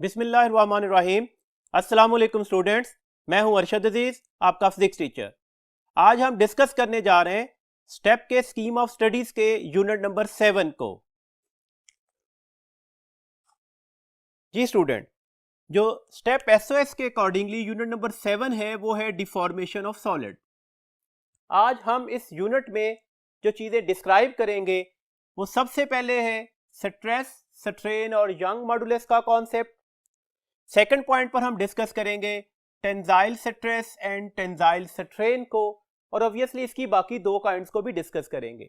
बिस्मिल्लाहिर्रहमानिर्रहीम। अस्सलाम वालेकुम स्टूडेंट्स, मैं हूं अरशद अजीज, आपका फिजिक्स टीचर। आज हम डिस्कस करने जा रहे हैं स्टेप के स्कीम ऑफ स्टडीज के यूनिट नंबर 7 को। जी स्टूडेंट, जो स्टेप एसओएस के अकॉर्डिंगली यूनिट नंबर 7 है वो है डिफॉर्मेशन ऑफ सॉलिड। आज हम इस यूनिट में जो चीज़ें डिस्क्राइब करेंगे वो सबसे पहले है स्ट्रेस, स्ट्रेन और यंग मॉडुलस का कॉन्सेप्ट। सेकंड पॉइंट पर हम डिस्कस करेंगे tensile stress and tensile strain को, और ऑब्वियसली इसकी बाकी दो काइंड्स को भी डिस्कस करेंगे।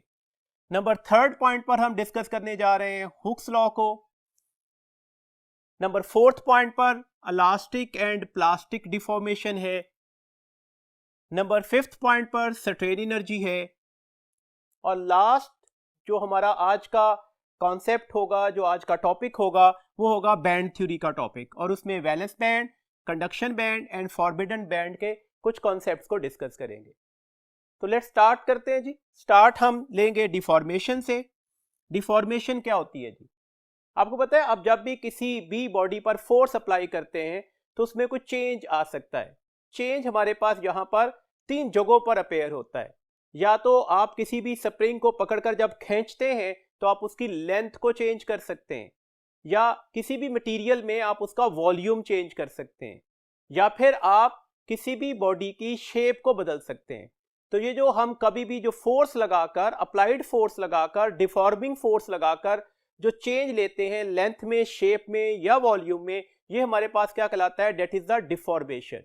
नंबर थर्ड पॉइंट पर हम डिस्कस करने जा रहे हैं हुक्स लॉ को। नंबर फोर्थ पॉइंट पर इलास्टिक एंड प्लास्टिक डिफॉर्मेशन है। नंबर फिफ्थ पॉइंट पर स्ट्रेन एनर्जी है। और लास्ट जो हमारा आज का कॉन्सेप्ट होगा, जो आज का टॉपिक होगा, वो होगा बैंड थ्योरी का टॉपिक, और उसमें valence band, conduction band and forbidden band के कुछ कॉन्सेप्ट्स को डिस्कस करेंगे। तो लेट्स स्टार्ट करते हैं जी। स्टार्ट हम लेंगे डिफॉर्मेशन से। डिफॉर्मेशन क्या होती है जी? आपको पता है, अब जब भी किसी भी बॉडी पर फोर्स अप्लाई करते हैं तो उसमें कुछ चेंज आ सकता है। चेंज हमारे पास यहाँ पर तीन जगहों पर अपेयर होता है। या तो आप किसी भी स्प्रिंग को पकड़कर जब खींचते हैं तो आप उसकी लेंथ को चेंज कर सकते हैं, या किसी भी मटेरियल में आप उसका वॉल्यूम चेंज कर सकते हैं, या फिर आप किसी भी बॉडी की शेप को बदल सकते हैं। तो ये जो हम कभी भी जो फोर्स लगाकर, अप्लाइड फोर्स लगाकर, डिफॉर्मिंग फोर्स लगाकर जो चेंज लेते हैं लेंथ में, शेप में या वॉल्यूम में, ये हमारे पास क्या कहलाता है? That is the deformation.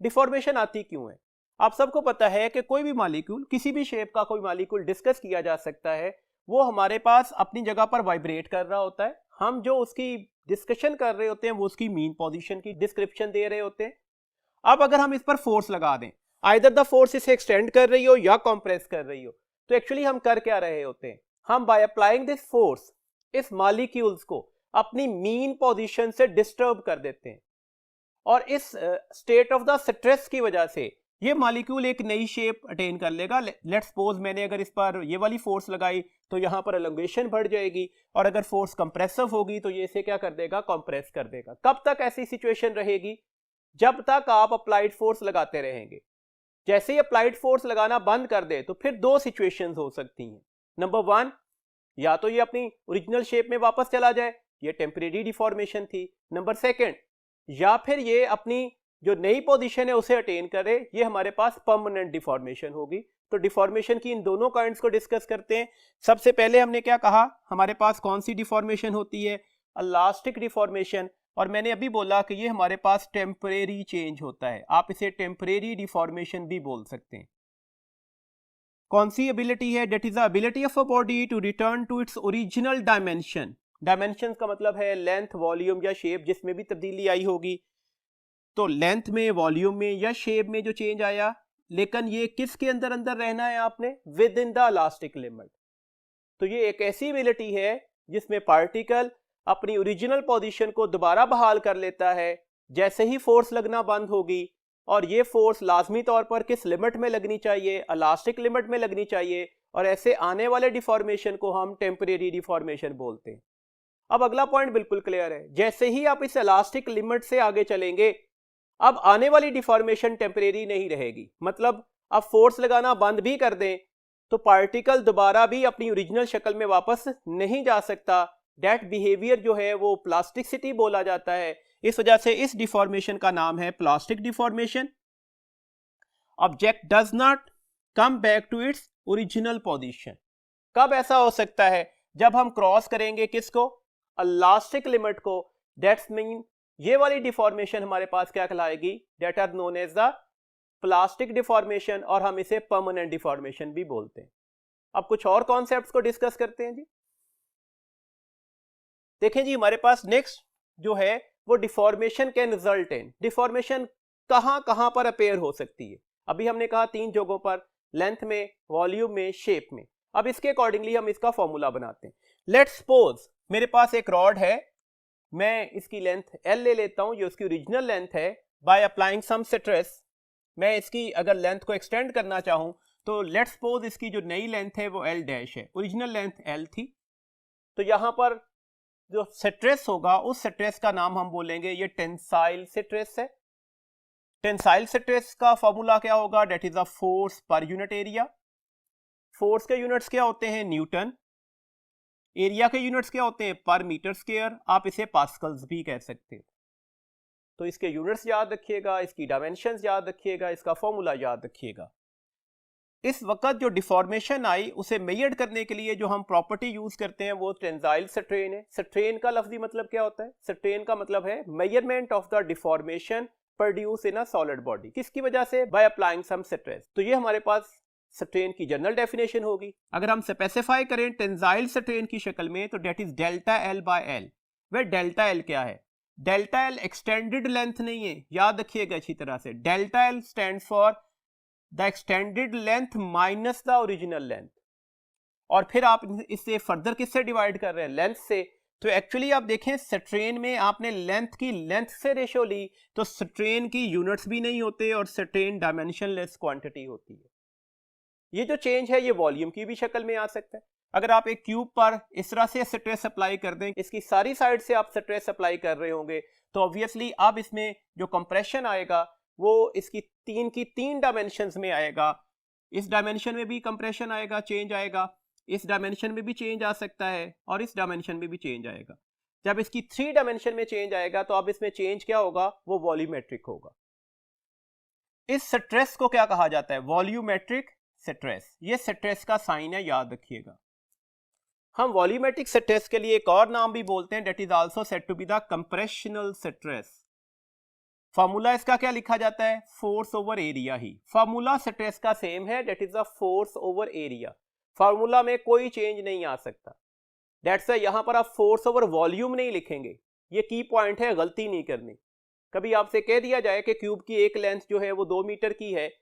Deformation आती क्यों है? आप सबको पता है कि कोई भी मॉलिक्यूल, किसी भी शेप का कोई मॉलिक्यूल डिस्कस किया जा सकता है, वो हमारे पास अपनी जगह पर वाइब्रेट कर रहा होता है। हम जो उसकी डिस्कशन कर रहे होते हैं वो उसकी मीन पोजीशन की डिस्क्रिप्शन दे रहे होते हैं। अब अगर हम इस पर फोर्स लगा दें, आइदर द फोर्स इसे एक्सटेंड कर रही हो या कंप्रेस कर रही हो, तो एक्चुअली हम कर क्या रहे होते हैं? हम बाय अप्लाइंग दिस फोर्स इस मॉलिक्यूल्स को अपनी मीन पोजीशन से डिस्टर्ब कर देते हैं, और इस स्टेट ऑफ द स्ट्रेस की वजह से ये मॉलिक्यूल एक नई शेप अटेन कर लेगा। लेट्स सपोज मैंने अगर इस पर ये वाली फोर्स लगाई तो यहाँ पर एलोंगेशन बढ़ जाएगी, और अगर फोर्स कंप्रेसिव होगी तो ये इसे क्या कर देगा? कंप्रेस कर देगा। कब तक ऐसी सिचुएशन रहेगी? जब तक आप अप्लाइड फोर्स लगाते रहेंगे। जैसे ही अप्लाइड फोर्स लगाना बंद कर दे तो फिर दो सिचुएशंस हो सकती हैं। नंबर वन, या तो ये अपनी ओरिजिनल शेप में वापस चला जाए, ये टेम्परेरी डिफॉर्मेशन थी। नंबर सेकंड, या फिर ये अपनी जो नई पोजीशन है उसे अटेन करे, ये हमारे पास परमानेंट डिफॉर्मेशन होगी। तो डिफॉर्मेशन की इन दोनों काइंड्स को डिस्कस करते हैं। सबसे पहले हमने क्या कहा, हमारे पास कौन सी डिफॉर्मेशन होती है? Elastic deformation. और मैंने अभी बोला कि ये हमारे पास टेम्परेरी चेंज होता है, आप इसे टेम्परेरी डिफॉर्मेशन भी बोल सकते हैं। कौन सी एबिलिटी है? That is the ability of a body to return to its original dimension. Dimension का मतलब है लेंथ, वॉल्यूम या शेप, जिसमें भी तब्दीली आई होगी। तो लेंथ में, वॉल्यूम में या शेप में जो चेंज आया, लेकिन ये किसके अंदर अंदर रहना है आपने? With in the elastic limit. तो ये एक ऐसी एबिलिटी है जिसमें पार्टिकल अपनी ओरिजिनल पोजीशन को दोबारा बहाल कर लेता है जैसे ही फोर्स लगना बंद होगी। और ये फोर्स लाजमी तौर पर किस लिमिट में लगनी चाहिए? इलास्टिक लिमिट में लगनी चाहिए। और ऐसे आने वाले डिफॉर्मेशन को हम टेम्परेरी डिफॉर्मेशन बोलते हैं। अब अगला पॉइंट बिल्कुल क्लियर है, जैसे ही आप इस इलास्टिक लिमिट से आगे चलेंगे, अब आने वाली डिफॉर्मेशन टेम्परेरी नहीं रहेगी। मतलब अब फोर्स लगाना बंद भी कर दें तो पार्टिकल दोबारा भी अपनी ओरिजिनल शक्ल में वापस नहीं जा सकता। दैट बिहेवियर जो है वो प्लास्टिसिटी बोला जाता है। इस वजह से इस डिफॉर्मेशन का नाम है plastic deformation. Object does not come back to its original position. कब ऐसा हो सकता है? जब हम क्रॉस करेंगे किसको? इलास्टिक लिमिट को। दैट्स मीन ये वाली डिफॉर्मेशन हमारे पास क्या कहलाएगी? That are known as the plastic deformation, और हम इसे परमानेंट डिफॉर्मेशन भी बोलते हैं। अब कुछ और कॉन्सेप्ट्स को डिस्कस करते हैं जी। देखें जी, हमारे पास नेक्स्ट जो है वो deformation can result in. Deformation कहां कहां पर अपेयर हो सकती है? अभी हमने कहा तीन जगहों पर, लेंथ में, वॉल्यूम में, शेप में। अब इसके अकॉर्डिंगली हम इसका फॉर्मूला बनाते हैं। लेट्स सपोज मेरे पास एक रॉड है, मैं इसकी लेंथ L ले लेता हूं, ये उसकी ओरिजिनल लेंथ है। बाय अप्लाइंग सम स्ट्रेस मैं इसकी अगर लेंथ को एक्सटेंड करना चाहूं तो लेट्स सपोज इसकी जो नई लेंथ है वो L डैश है, ओरिजिनल लेंथ L थी। तो यहां पर जो स्ट्रेस होगा उस स्ट्रेस का नाम हम बोलेंगे ये टेंसाइल स्ट्रेस है। टेंसाइल स्ट्रेस का फॉर्मूला क्या होगा? That is a force per unit area. Force के यूनिट्स क्या होते हैं? न्यूटन। एरिया के यूनिट्स क्या होते हैं? पर मीटर स्क्वायर। आप इसे पास्कल्स भी कह सकते हैं। तो इसके यूनिट्स याद रखिएगा, इसकी डायमेंशंस याद रखिएगा, इसका फॉर्मूला याद रखिएगा। इस वक्त जो डिफॉर्मेशन आई उसे मेजर करने के लिए जो हम प्रॉपर्टी यूज करते हैं वो टेंसाइल स्ट्रेन है। स्ट्रेन का लफ्जी मतलब क्या होता है? स्ट्रेन का मतलब है measurement of the deformation produce in a solid body. किसकी वजह से? By applying some stress. तो ये हमारे पास स्ट्रेन की जनरल डेफिनेशन होगी। अगर हम स्पेसिफाई करें टेंसाइल स्ट्रेन की शक्ल में तो that is delta L by L. वे डेल्टा एल क्या है? डेल्टा एल एक्सटेंडेड लेंथ नहीं है, याद रखिएगा अच्छी तरह से। Delta L stand for the extended length minus the original length. और फिर आप इससे फर्दर किससे डिवाइड कर रहे हैं? लेंथ से। तो एक्चुअली आप देखें स्ट्रेन में आपने लेंथ की लेंथ से रेशो ली तो स्ट्रेन की यूनिट्स भी नहीं होते और स्ट्रेन डायमेंशनलेस क्वांटिटी होती है। ये जो चेंज है ये वॉल्यूम की भी शक्ल में आ सकता है। अगर आप एक क्यूब पर इस तरह से स्ट्रेस अप्लाई कर दें, इसकी सारी साइड से आप स्ट्रेस अप्लाई कर रहे होंगे, तो ऑब्वियसली अब इसमें जो कंप्रेशन आएगा वो इसकी तीन डायमेंशंस में आएगा। इस डायमेंशन में भी कंप्रेशन आएगा, चेंज आएगा, इस डायमेंशन में भी चेंज आ सकता है और इस डायमेंशन में भी चेंज आएगा। जब इसकी 3 डायमेंशन में चेंज आएगा तो अब इसमें चेंज क्या होगा? वो वॉल्यूमेट्रिक होगा। इस स्ट्रेस को क्या कहा जाता है? Volumetric stress. ये स्ट्रेस का साइन है, याद रखिएगा। हम वॉल्यूमेट्रिक स्ट्रेस के लिए एक और नाम भी बोलते हैं, that is also said to be the compressional stress. Formula इसका क्या लिखा जाता है? फोर्स ओवर एरिया ही। फॉर्मूला स्ट्रेस का सेम है, that is the force over area. Formula में कोई चेंज नहीं आ सकता। डेट्स यहां पर आप फोर्स ओवर वॉल्यूम नहीं लिखेंगे, ये की पॉइंट है, गलती नहीं करनी। कभी आपसे कह दिया जाए कि क्यूब की एक लेंथ जो है वो 2 मीटर की है,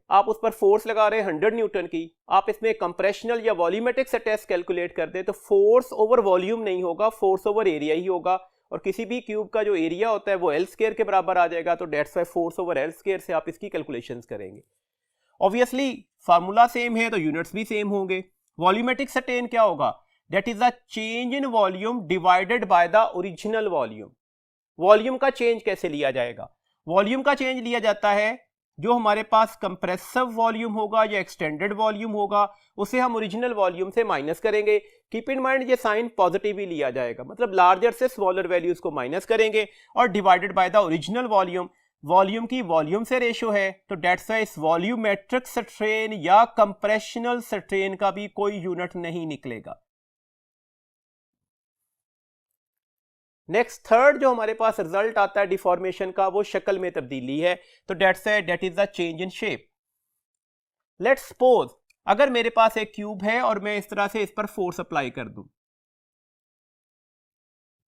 आप उस पर फोर्स लगा रहे हैं 100 न्यूटन की, आप इसमें कंप्रेशनल या वॉल्यूमेट्रिक स्ट्रेस कैलकुलेट कर दें तो फोर्स ओवर वॉल्यूम नहीं होगा, फोर्स ओवर एरिया ही होगा। और किसी भी क्यूब का जो एरिया होता है वो एल स्क्वायर के बराबर आ जाएगा। तो that's Y force over L square से आप इसकी कैलकुलेशंस करेंगे। ऑब्वियसली फार्मूला सेम है तो यूनिट्स भी सेम होंगे। वॉल्यूमेट्रिक स्ट्रेन क्या होगा? That is the change in volume divided by the original volume. Volume का चेंज कैसे लिया जाएगा? वॉल्यूम का चेंज लिया जाता है जो हमारे पास कंप्रेसिव वॉल्यूम होगा या एक्सटेंडेड वॉल्यूम होगा उसे हम ओरिजिनल वॉल्यूम से माइनस करेंगे। कीप इन माइंड ये साइन पॉजिटिव ही लिया जाएगा, मतलब लार्जर से स्मॉलर वैल्यूज को माइनस करेंगे और divided by the original volume. Volume की वॉल्यूम से रेशो है तो डेट्स वाई इस वॉल्यूमेट्रिक स्ट्रेन या कंप्रेशनल स्ट्रेन का भी कोई यूनिट नहीं निकलेगा। नेक्स्ट थर्ड जो हमारे पास रिजल्ट आता है डिफॉर्मेशन का वो शक्ल में तब्दीली है। तो that is the change in shape. Let's suppose अगर मेरे पास एक क्यूब है और मैं इस तरह से इस पर फोर्स अप्लाई कर दूं।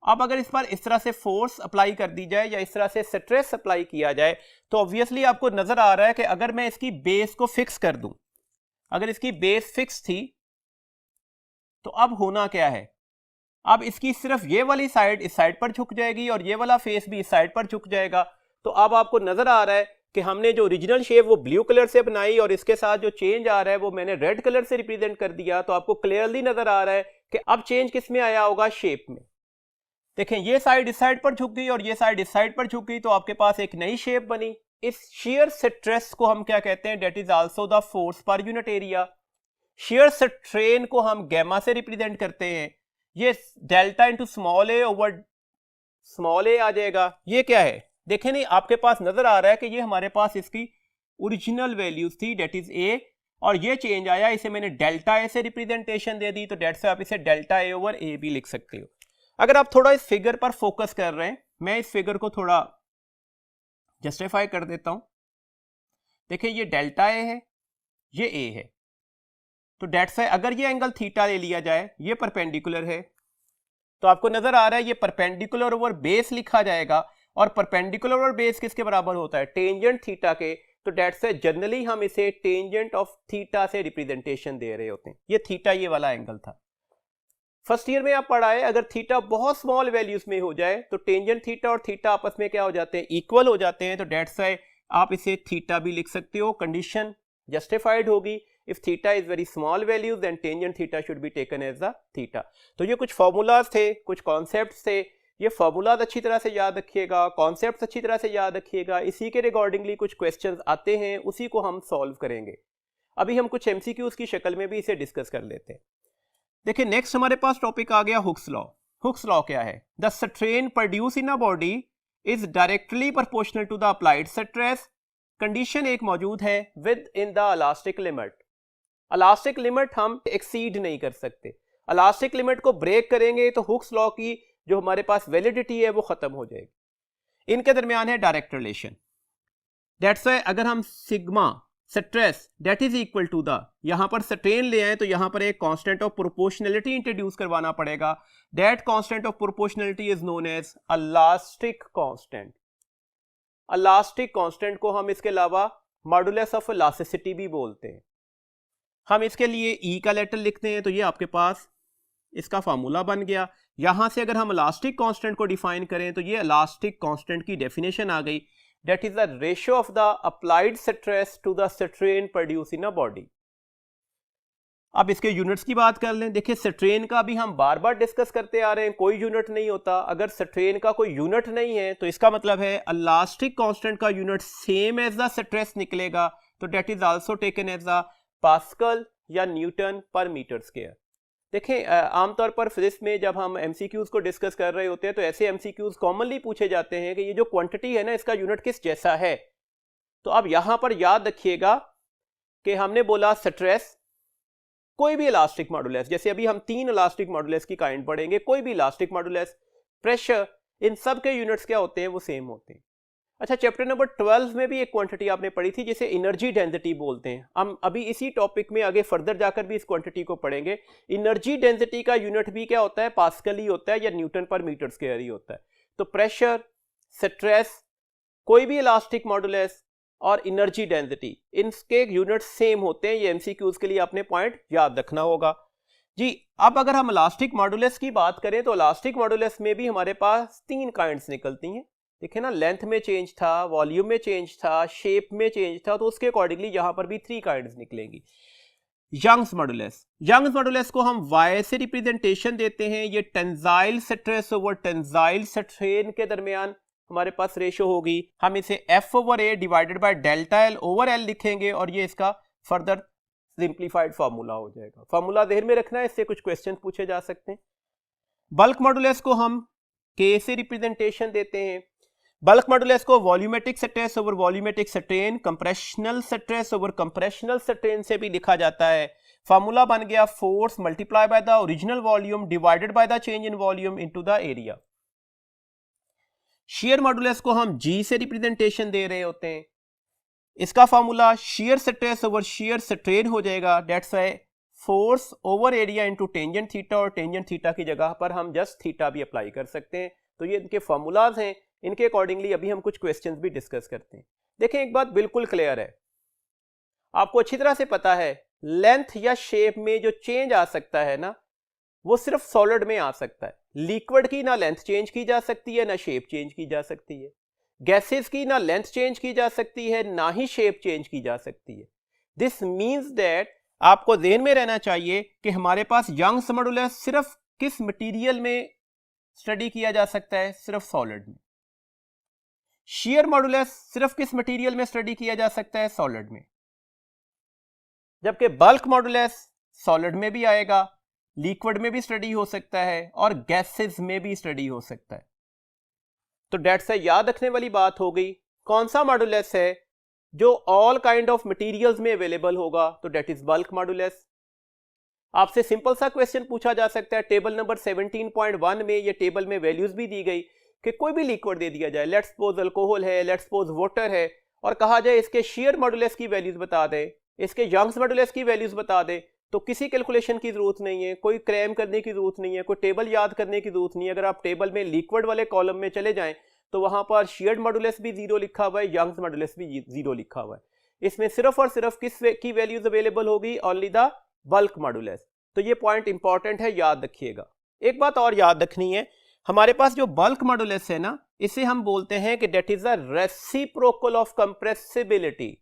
अब अगर इस पर इस तरह से फोर्स अप्लाई कर दी जाए या इस तरह से स्ट्रेस अप्लाई किया जाए तो ऑब्वियसली आपको नजर आ रहा है कि अगर मैं इसकी बेस को फिक्स कर दूं, अगर इसकी बेस फिक्स थी तो अब होना क्या है? अब इसकी सिर्फ ये वाली साइड इस साइड पर झुक जाएगी और ये वाला फेस भी इस साइड पर झुक जाएगा। तो अब आपको नजर आ रहा है कि हमने जो ओरिजिनल शेप वो ब्लू कलर से बनाई और इसके साथ जो चेंज आ रहा है वो मैंने रेड कलर से रिप्रेजेंट कर दिया। तो आपको क्लियरली नजर आ रहा है कि अब चेंज किस में आया होगा? शेप में। देखें ये साइड इस साइड पर झुक गई और ये साइड इस साइड पर झुक गई तो आपके पास एक नई शेप बनी। इस शेयर स्ट्रेस को हम क्या कहते हैं? That is also the force per unit area. Shear strain को हम गैमा से रिप्रेजेंट करते हैं। ये delta into small a over small a आ जाएगा। ये क्या है? देखें नहीं, आपके पास नजर आ रहा है कि ये हमारे पास इसकी ओरिजिनल वैल्यूज थी डेट इज ए और ये चेंज आया, इसे मैंने डेल्टा ए से रिप्रेजेंटेशन दे दी। तो डेट से आप इसे डेल्टा ए ओवर ए भी लिख सकते हो। अगर आप थोड़ा इस फिगर पर फोकस कर रहे हैं, मैं इस फिगर को थोड़ा जस्टिफाई कर देता हूं। देखिए ये डेल्टा ए है, ये ए है। तो डेट्स है अगर ये एंगल थीटा ले लिया जाए, ये परपेंडिकुलर है तो आपको नजर आ रहा है ये परपेंडिकुलर ओवर बेस लिखा जाएगा और परपेंडिकुलर ओवर बेस किसके बराबर होता है? टेंजेंट थीटा के। तो डेट्स है जनरली हम इसे टेंजेंट ऑफ थीटा से रिप्रेजेंटेशन दे रहे होते हैं। ये थीटा ये वाला एंगल था। फर्स्ट ईयर में आप पढ़ाए अगर थीटा बहुत स्मॉल वैल्यूज में हो जाए तो टेंजेंट थीटा और थीटा आपस में क्या हो जाते हैं? इक्वल हो जाते हैं। तो डेट्स है आप इसे थीटा भी लिख सकते हो, कंडीशन जस्टिफाइड होगी। If theta is very small values then tangent theta should be taken as the theta. तो ये कुछ फॉर्मूलाज थे, कुछ कॉन्सेप्ट्स थे, ये फॉर्मूलाज अच्छी तरह से याद रखिएगा, कॉन्सेप्ट्स अच्छी तरह से याद रखिएगा, इसी के रिगार्डिंगली कुछ क्वेश्चंस आते हैं, उसी को हम सॉल्व करेंगे। अभी हम कुछ एमसीक्यूज की शक्ल में भी इसे डिस्कस कर लेते हैं। देखिए नेक्स्ट हमारे पास टॉपिक आ गया हुक्स लॉ। हुक्स लॉ क्या है? The strain produce in a body is directly proportional to the applied stress. Condition एक मौजूद है within the elastic limit. Elastic limit हम एक्सीड नहीं कर सकते, इलास्टिक लिमिट को ब्रेक करेंगे तो हुक्स लॉ की जो हमारे पास वैलिडिटी है वो खत्म हो जाएगी। इनके दरमियान है डायरेक्ट रिलेशन। दैट्स व्हाई अगर हम sigma stress that is equal to the, यहां पर स्ट्रेन ले आए तो यहां पर एक कांस्टेंट ऑफ प्रोपोर्शनलिटी इंट्रोड्यूस करवाना पड़ेगा। That constant of proportionality is known as elastic constant. Elastic constant को हम इसके अलावा मॉडुलस ऑफ इलास्टिसिटी भी बोलते हैं। हम इसके लिए ई का लेटर लिखते हैं तो ये आपके पास इसका फार्मूला बन गया। यहां से अगर हम इलास्टिक कांस्टेंट को डिफाइन करें तो ये इलास्टिक कांस्टेंट की डेफिनेशन आ गई, that is the ratio of the applied stress to the strain produce in a body. अब इसके यूनिट्स की बात कर लें। देखिए स्ट्रेन का भी हम बार बार डिस्कस करते आ रहे हैं, कोई यूनिट नहीं होता। अगर स्ट्रेन का कोई यूनिट नहीं है तो इसका मतलब है इलास्टिक कांस्टेंट का unit same as the stress निकलेगा, तो that is also taken as the pascal या न्यूटन पर मीटर स्क्वायर। देखें आमतौर पर फिजिक्स में जब हम एमसीक्यूज को डिस्कस कर रहे होते हैं तो ऐसे एमसीक्यूज कॉमनली पूछे जाते हैं कि ये जो क्वांटिटी है ना इसका यूनिट किस जैसा है। तो अब यहां पर याद रखिएगा कि हमने बोला स्ट्रेस, कोई भी इलास्टिक मॉडुलस, जैसे अभी हम 3 इलास्टिक मॉडुलस की काइंड पढ़ेंगे, कोई भी इलास्टिक मॉडुलस, प्रेशर, इन सब के यूनिट्स क्या होते हैं? वो सेम होते हैं। अच्छा चैप्टर नंबर 12 में भी एक क्वांटिटी आपने पढ़ी थी जिसे एनर्जी डेंसिटी बोलते हैं। हम अभी इसी टॉपिक में आगे फर्दर जाकर भी इस क्वांटिटी को पढ़ेंगे। एनर्जी डेंसिटी का यूनिट भी क्या होता है? पास्कल ही होता है या न्यूटन पर मीटर स्क्वायर ही होता है। तो प्रेशर, स्ट्रेस, कोई भी इलास्टिक मॉडुलस और एनर्जी डेंसिटी, इनके यूनिट सेम होते हैं। ये एमसीक्यूज के लिए आपने पॉइंट याद रखना होगा जी। अब अगर हम इलास्टिक मॉडुलस की बात करें तो इलास्टिक मॉडुलस में भी हमारे पास 3 काइंड्स निकलती हैं। देखिए ना, लेंथ में चेंज था, वॉल्यूम में चेंज था, शेप में चेंज था, तो उसके अकॉर्डिंगली यहां पर भी 3 काइंड्स निकलेंगी। यंग्स मॉडुलस, यंग्स मॉडुलस को हम वाई से रिप्रेजेंटेशन देते हैं। ये tensile stress over tensile strain के दरमियान हमारे पास रेशो होगी। हम इसे F over A divided by delta L over L लिखेंगे और ये इसका फर्दर सिंप्लीफाइड फार्मूला हो जाएगा। फार्मूला ध्यान में रखना है, इससे कुछ क्वेश्चन पूछे जा सकते हैं। बल्क मॉडुलस को हम K से रिप्रेजेंटेशन देते हैं। बल्क मॉडुलस को volumetric stress over volumetric strain, compressional stress over compressional strain से भी लिखा जाता है। फार्मूला बन गया force multiply by the original volume divided by the change in volume into the area. Share modulus को हम G से रिप्रेजेंटेशन दे रहे होते हैं। इसका formula shear stress over shear strain हो जाएगा। That's why force over area into tangent theta, और टेंजेंट थीटा की जगह पर हम जस्ट थीटा भी अप्लाई कर सकते हैं। तो ये इनके फार्मूलाज हैं, इनके अकॉर्डिंगली अभी हम कुछ क्वेश्चंस भी डिस्कस करते हैं। देखें एक बात बिल्कुल क्लियर है, आपको अच्छी तरह से पता है लेंथ या शेप में जो चेंज आ सकता है ना वो सिर्फ सॉलिड में आ सकता है। लिक्विड की ना लेंथ चेंज की जा सकती है ना शेप चेंज की जा सकती है। गैसेस की ना लेंथ चेंज की जा सकती है ना ही शेप चेंज की जा सकती है। दिस मींस दैट आपको ध्यान में रहना चाहिए कि हमारे पास यंग्स मॉडुलस सिर्फ किस मटेरियल में स्टडी किया जा सकता है? सिर्फ सॉलिड में। शेयर मॉडुलस सिर्फ किस मटेरियल में स्टडी किया जा सकता है? सॉलिड में। जबकि बल्क मॉडुलस सॉलिड में भी आएगा, लिक्विड में भी स्टडी हो सकता है और गैसेस में भी स्टडी हो सकता है। तो दैट्स से याद रखने वाली बात हो गई कौन सा मॉडुलस है जो ऑल काइंड ऑफ मटेरियल्स में अवेलेबल होगा, तो दैट इज बल्क मॉडुलस। आपसे सिंपल सा क्वेश्चन पूछा जा सकता है, टेबल नंबर 17.1 में ये टेबल में वैल्यूज भी दी गई कि कोई भी लिक्विड दे दिया जाए, लेट्स सपोज अल्कोहल है, लेट्स सपोज वाटर है, और कहा जाए इसके शेयर मॉडुलस की वैल्यूज बता दें, इसके यंग्स मॉडुलस की वैल्यूज बता दें, तो किसी कैलकुलेशन की जरूरत नहीं है, कोई क्रैम करने की जरूरत नहीं है, कोई टेबल याद करने की जरूरत नहीं है। अगर आप टेबल में लिक्विड वाले कॉलम में चले जाएं तो वहां पर शेयर्ड मॉडुलस भी 0 लिखा हुआ है, यंग्स मॉडुलस भी 0 लिखा हुआ है। इसमें सिर्फ और सिर्फ किस की वैल्यूज अवेलेबल होगी? Only the bulk modulus. तो ये पॉइंट इंपॉर्टेंट है, याद रखिएगा। एक बात और याद रखनी है, हमारे पास जो बल्क मॉडुलस है ना, इसे हम बोलते हैं कि that is a reciprocal of compressibility.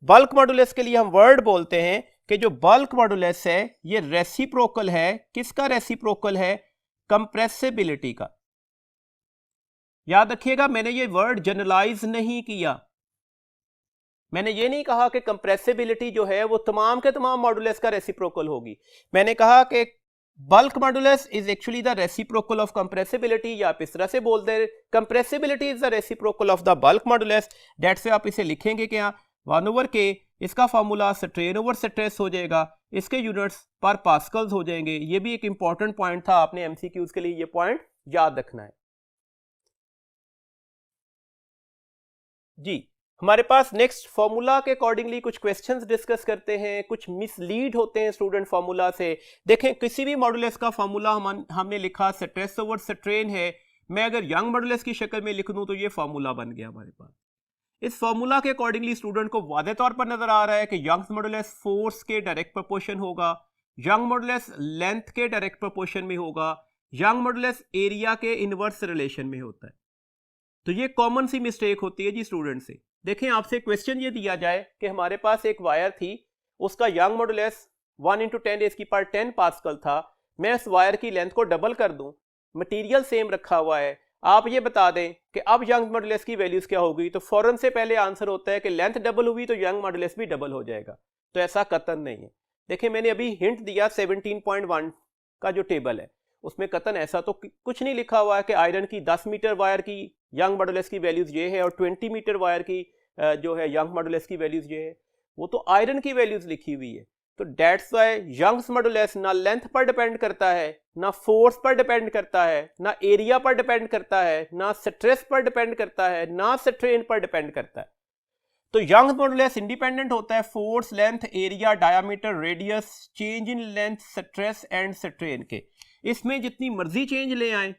Bulk modulus के लिए हम वर्ड बोलते हैं कि जो बल्क मॉडुलस है ये रेसिप्रोकल है। किसका रेसिप्रोकल है? कंप्रेसिबिलिटी का। याद रखिएगा, मैंने ये वर्ड जनरलाइज नहीं किया। मैंने ये नहीं कहा कि कंप्रेसिबिलिटी जो है वो तमाम के तमाम मॉडुलस का रेसिप्रोकल होगी। मैंने कहा कि bulk modulus is actually the reciprocal of compressibility, या आप इस तरह से बोल दे compressibility is the reciprocal of the bulk modulus. That से आप इसे लिखेंगे क्या? 1/k, इसका फॉर्मूला स्ट्रेन ओवर स्ट्रेस हो जाएगा, इसके यूनिट्स पर पास्कल्स हो जाएंगे। ये भी एक इंपॉर्टेंट पॉइंट था, आपने एमसीक्यूज के लिए ये पॉइंट याद रखना है जी। हमारे पास नेक्स्ट फॉर्मूला के अकॉर्डिंगली कुछ क्वेश्चंस डिस्कस करते हैं। कुछ मिसलीड होते हैं स्टूडेंट फॉर्मूला से। देखें, किसी भी मॉडुलस का फॉर्मूला हमने लिखा स्ट्रेस ओवर स्ट्रेन है। मैं अगर यंग मॉडुलस की शक्ल में लिख दूं तो ये फॉर्मूला बन गया हमारे पास। इस फॉर्मूला के अकॉर्डिंगली स्टूडेंट को वादे तौर पर नजर आ रहा है कि यंग मॉडुलस फोर्स के डायरेक्ट प्रोपोर्शन होगा, यंग मॉडुलस लेंथ के डायरेक्ट प्रोपोर्शन में होगा, यंग मॉडुलस एरिया के इनवर्स रिलेशन में होता है। तो ये कॉमन सी मिस्टेक होती है जी स्टूडेंट से। देखें, आपसे क्वेश्चन ये दिया जाए कि हमारे पास एक वायर थी, उसका यंग मॉडुलस 1 × 10⁻10 पास्कल था। मैं उस वायर की लेंथ को डबल कर दूं, मटेरियल सेम रखा हुआ है, आप ये बता दें कि अब यंग मॉडुलस की वैल्यूज क्या होगी, तो फौरन से पहले आंसर होता है कि लेंथ डबल हुई तो यंग मॉडुलस भी डबल हो जाएगा। तो ऐसा कतन नहीं है। देखिए, मैंने अभी हिंट दिया 17.1 का जो टेबल है उसमें कतन ऐसा तो कुछ नहीं लिखा हुआ है कि आयरन की 10 मीटर वायर की यंग मॉडुलस की वैल्यूज ये है और 20 मीटर वायर की जो है यंग मॉडुलस की वैल्यूज ये है। वो तो आयरन की वैल्यूज लिखी हुई है। तो डेट्स वाई यंग्स मॉडुलस ना लेंथ पर डिपेंड करता है, ना फोर्स पर डिपेंड करता है, ना एरिया पर डिपेंड करता है, ना स्ट्रेस पर डिपेंड करता है, ना स्ट्रेन पर डिपेंड करता है। तो यंग्स मॉडुलस इंडिपेंडेंट होता है force, length, area, diameter, radius, change in length, stress and strain के। इसमें जितनी मर्जी चेंज ले आए,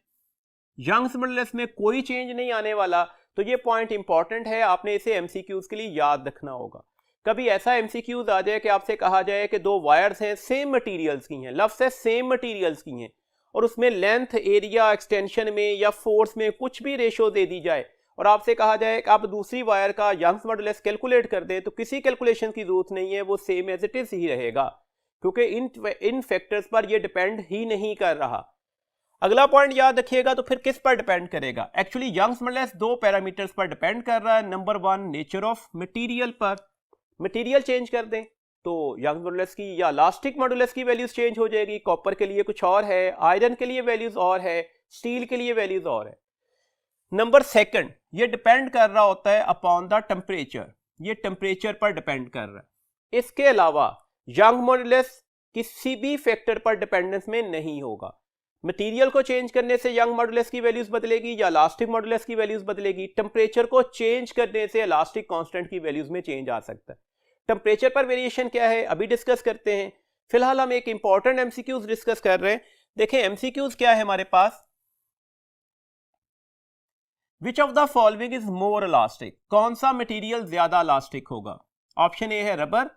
यंग्स मॉडुलस में कोई चेंज नहीं आने वाला। तो ये पॉइंट इंपॉर्टेंट है, आपने इसे एमसीक्यूज के लिए याद रखना होगा। कभी ऐसा एमसीक्यूज आ जाए कि आपसे कहा जाए कि दो वायर्स हैं, सेम मटेरियल्स की हैं, लफ्ज़ है सेम मटेरियल्स की हैं, और उसमें लेंथ, एरिया, एक्सटेंशन में या फोर्स में कुछ भी रेशो दे दी जाए और आपसे कहा जाए कि आप दूसरी वायर का यंग्स मॉडुलस कैलकुलेट कर दें, तो किसी कैलकुलेशन की जरूरत नहीं है, वो सेम एज इट इज ही रहेगा, क्योंकि इन फैक्टर्स पर ये डिपेंड ही नहीं कर रहा। अगला पॉइंट याद रखिएगा, तो फिर किस पर डिपेंड करेगा? एक्चुअली यंग्स मॉडुलस दो पैरामीटर्स पर डिपेंड कर रहा है। नंबर 1 नेचर ऑफ मटेरियल पर। मटेरियल चेंज कर दें तो यंग्स मॉडुलस की या इलास्टिक मॉडुलस की वैल्यूज चेंज हो जाएगी। कॉपर के लिए कुछ और है, आयरन के लिए वैल्यूज और है, स्टील के लिए वैल्यूज और है। नंबर 2, ये डिपेंड कर रहा होता है अपॉन द टेम्परेचर। ये टेम्परेचर पर डिपेंड कर रहा है। इसके अलावा यंग मॉडुलस किसी भी फैक्टर पर डिपेंडेंस में नहीं होगा। मटेरियल को चेंज करने से यंग मॉडुलस की वैल्यूज बदलेगी या इलास्टिक मॉडुलस की वैल्यूज बदलेगी। टेम्परेचर को चेंज करने से इलास्टिक कांस्टेंट की वैल्यूज में चेंज आ सकता है। टेम्परेचर पर वेरिएशन क्या है अभी डिस्कस करते हैं। फिलहाल हम एक इंपॉर्टेंट एमसीक्यूज डिस्कस कर रहे हैं। देखें, एमसीक्यूज क्या है हमारे पास। Which of the following is more elastic? कौन सा मटेरियल ज्यादा इलास्टिक होगा? ऑप्शन ए है रबर,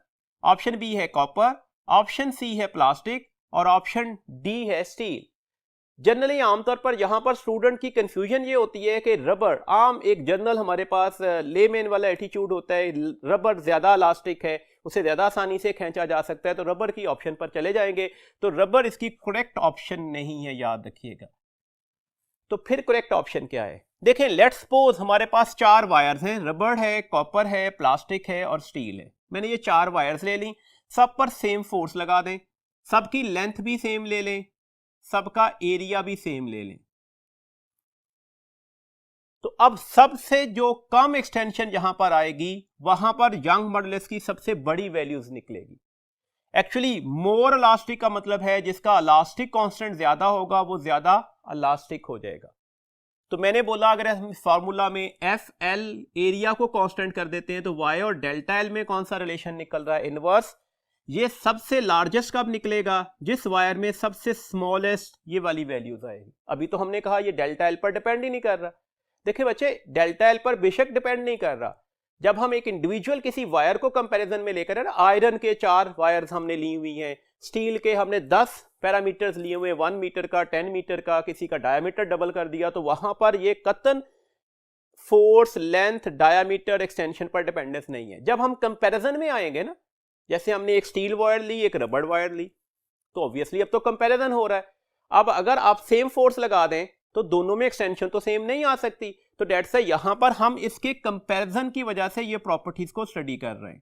ऑप्शन बी है कॉपर, ऑप्शन सी है प्लास्टिक और ऑप्शन डी है स्टील। जनरली आमतौर पर यहां पर स्टूडेंट की कंफ्यूजन ये होती है कि रबर, आम एक जनरल हमारे पास लेमैन वाला एटीट्यूड होता है, रबर ज्यादा इलास्टिक है, उसे ज्यादा आसानी से खींचा जा सकता है, तो रबर की ऑप्शन पर चले जाएंगे। तो रबर इसकी करेक्ट ऑप्शन नहीं है, याद रखिएगा। तो फिर करेक्ट ऑप्शन क्या है? देखें, लेट्स सपोज हमारे पास 4 वायर्स हैं, रबर है, कॉपर है, प्लास्टिक है और स्टील है। मैंने ये 4 वायर्स ले ली, सब पर सेम फोर्स लगा दें, सबकी लेंथ भी सेम ले लें, सबका एरिया भी सेम ले लें। तो अब सबसे जो कम एक्सटेंशन यहां पर आएगी वहां पर यंग मॉडुलस की सबसे बड़ी वैल्यूज निकलेगी। एक्चुअली मोर इलास्टिक का मतलब है जिसका इलास्टिक कांस्टेंट ज्यादा होगा वो ज्यादा इलास्टिक हो जाएगा। तो मैंने बोला अगर हम फार्मूला में एफ एल एरिया को कांस्टेंट कर देते हैं तो वाई और डेल्टा एल में कौन सा रिलेशन निकल रहा है? इनवर्स। ये सबसे लार्जेस्ट कब निकलेगा? जिस वायर में सबसे स्मॉलेस्ट ये वाली वैल्यूज आएगी। अभी तो हमने कहा ये डेल्टा एल पर डिपेंड ही नहीं कर रहा। देखिए बच्चे, डेल्टा एल पर बेशक डिपेंड नहीं कर रहा। जब हम एक इंडिविजुअल किसी वायर को कंपैरिजन में लेकर, आयरन के 4 वायर्स हमने ली हुई हैं, स्टील के हमने 10 पैरामीटर्स लिए हुए, 1 मीटर का, 10 मीटर का, किसी का डायमीटर डबल कर दिया, तो वहां पर ये कतन फोर्स, लेंथ, डायमीटर, एक्सटेंशन पर डिपेंडेंस नहीं है। जब हम कंपैरिजन में आएंगे ना, जैसे हमने एक स्टील वायर ली, एक रबड़ वायर ली, तो ऑब्वियसली अब तो कंपैरिजन हो रहा है। अब अगर आप सेम फोर्स लगा दें तो दोनों में एक्सटेंशन तो सेम नहीं आ सकती, तो डेट्स है यहां पर हम इसके कंपैरिजन की वजह से ये प्रॉपर्टीज को स्टडी कर रहे हैं।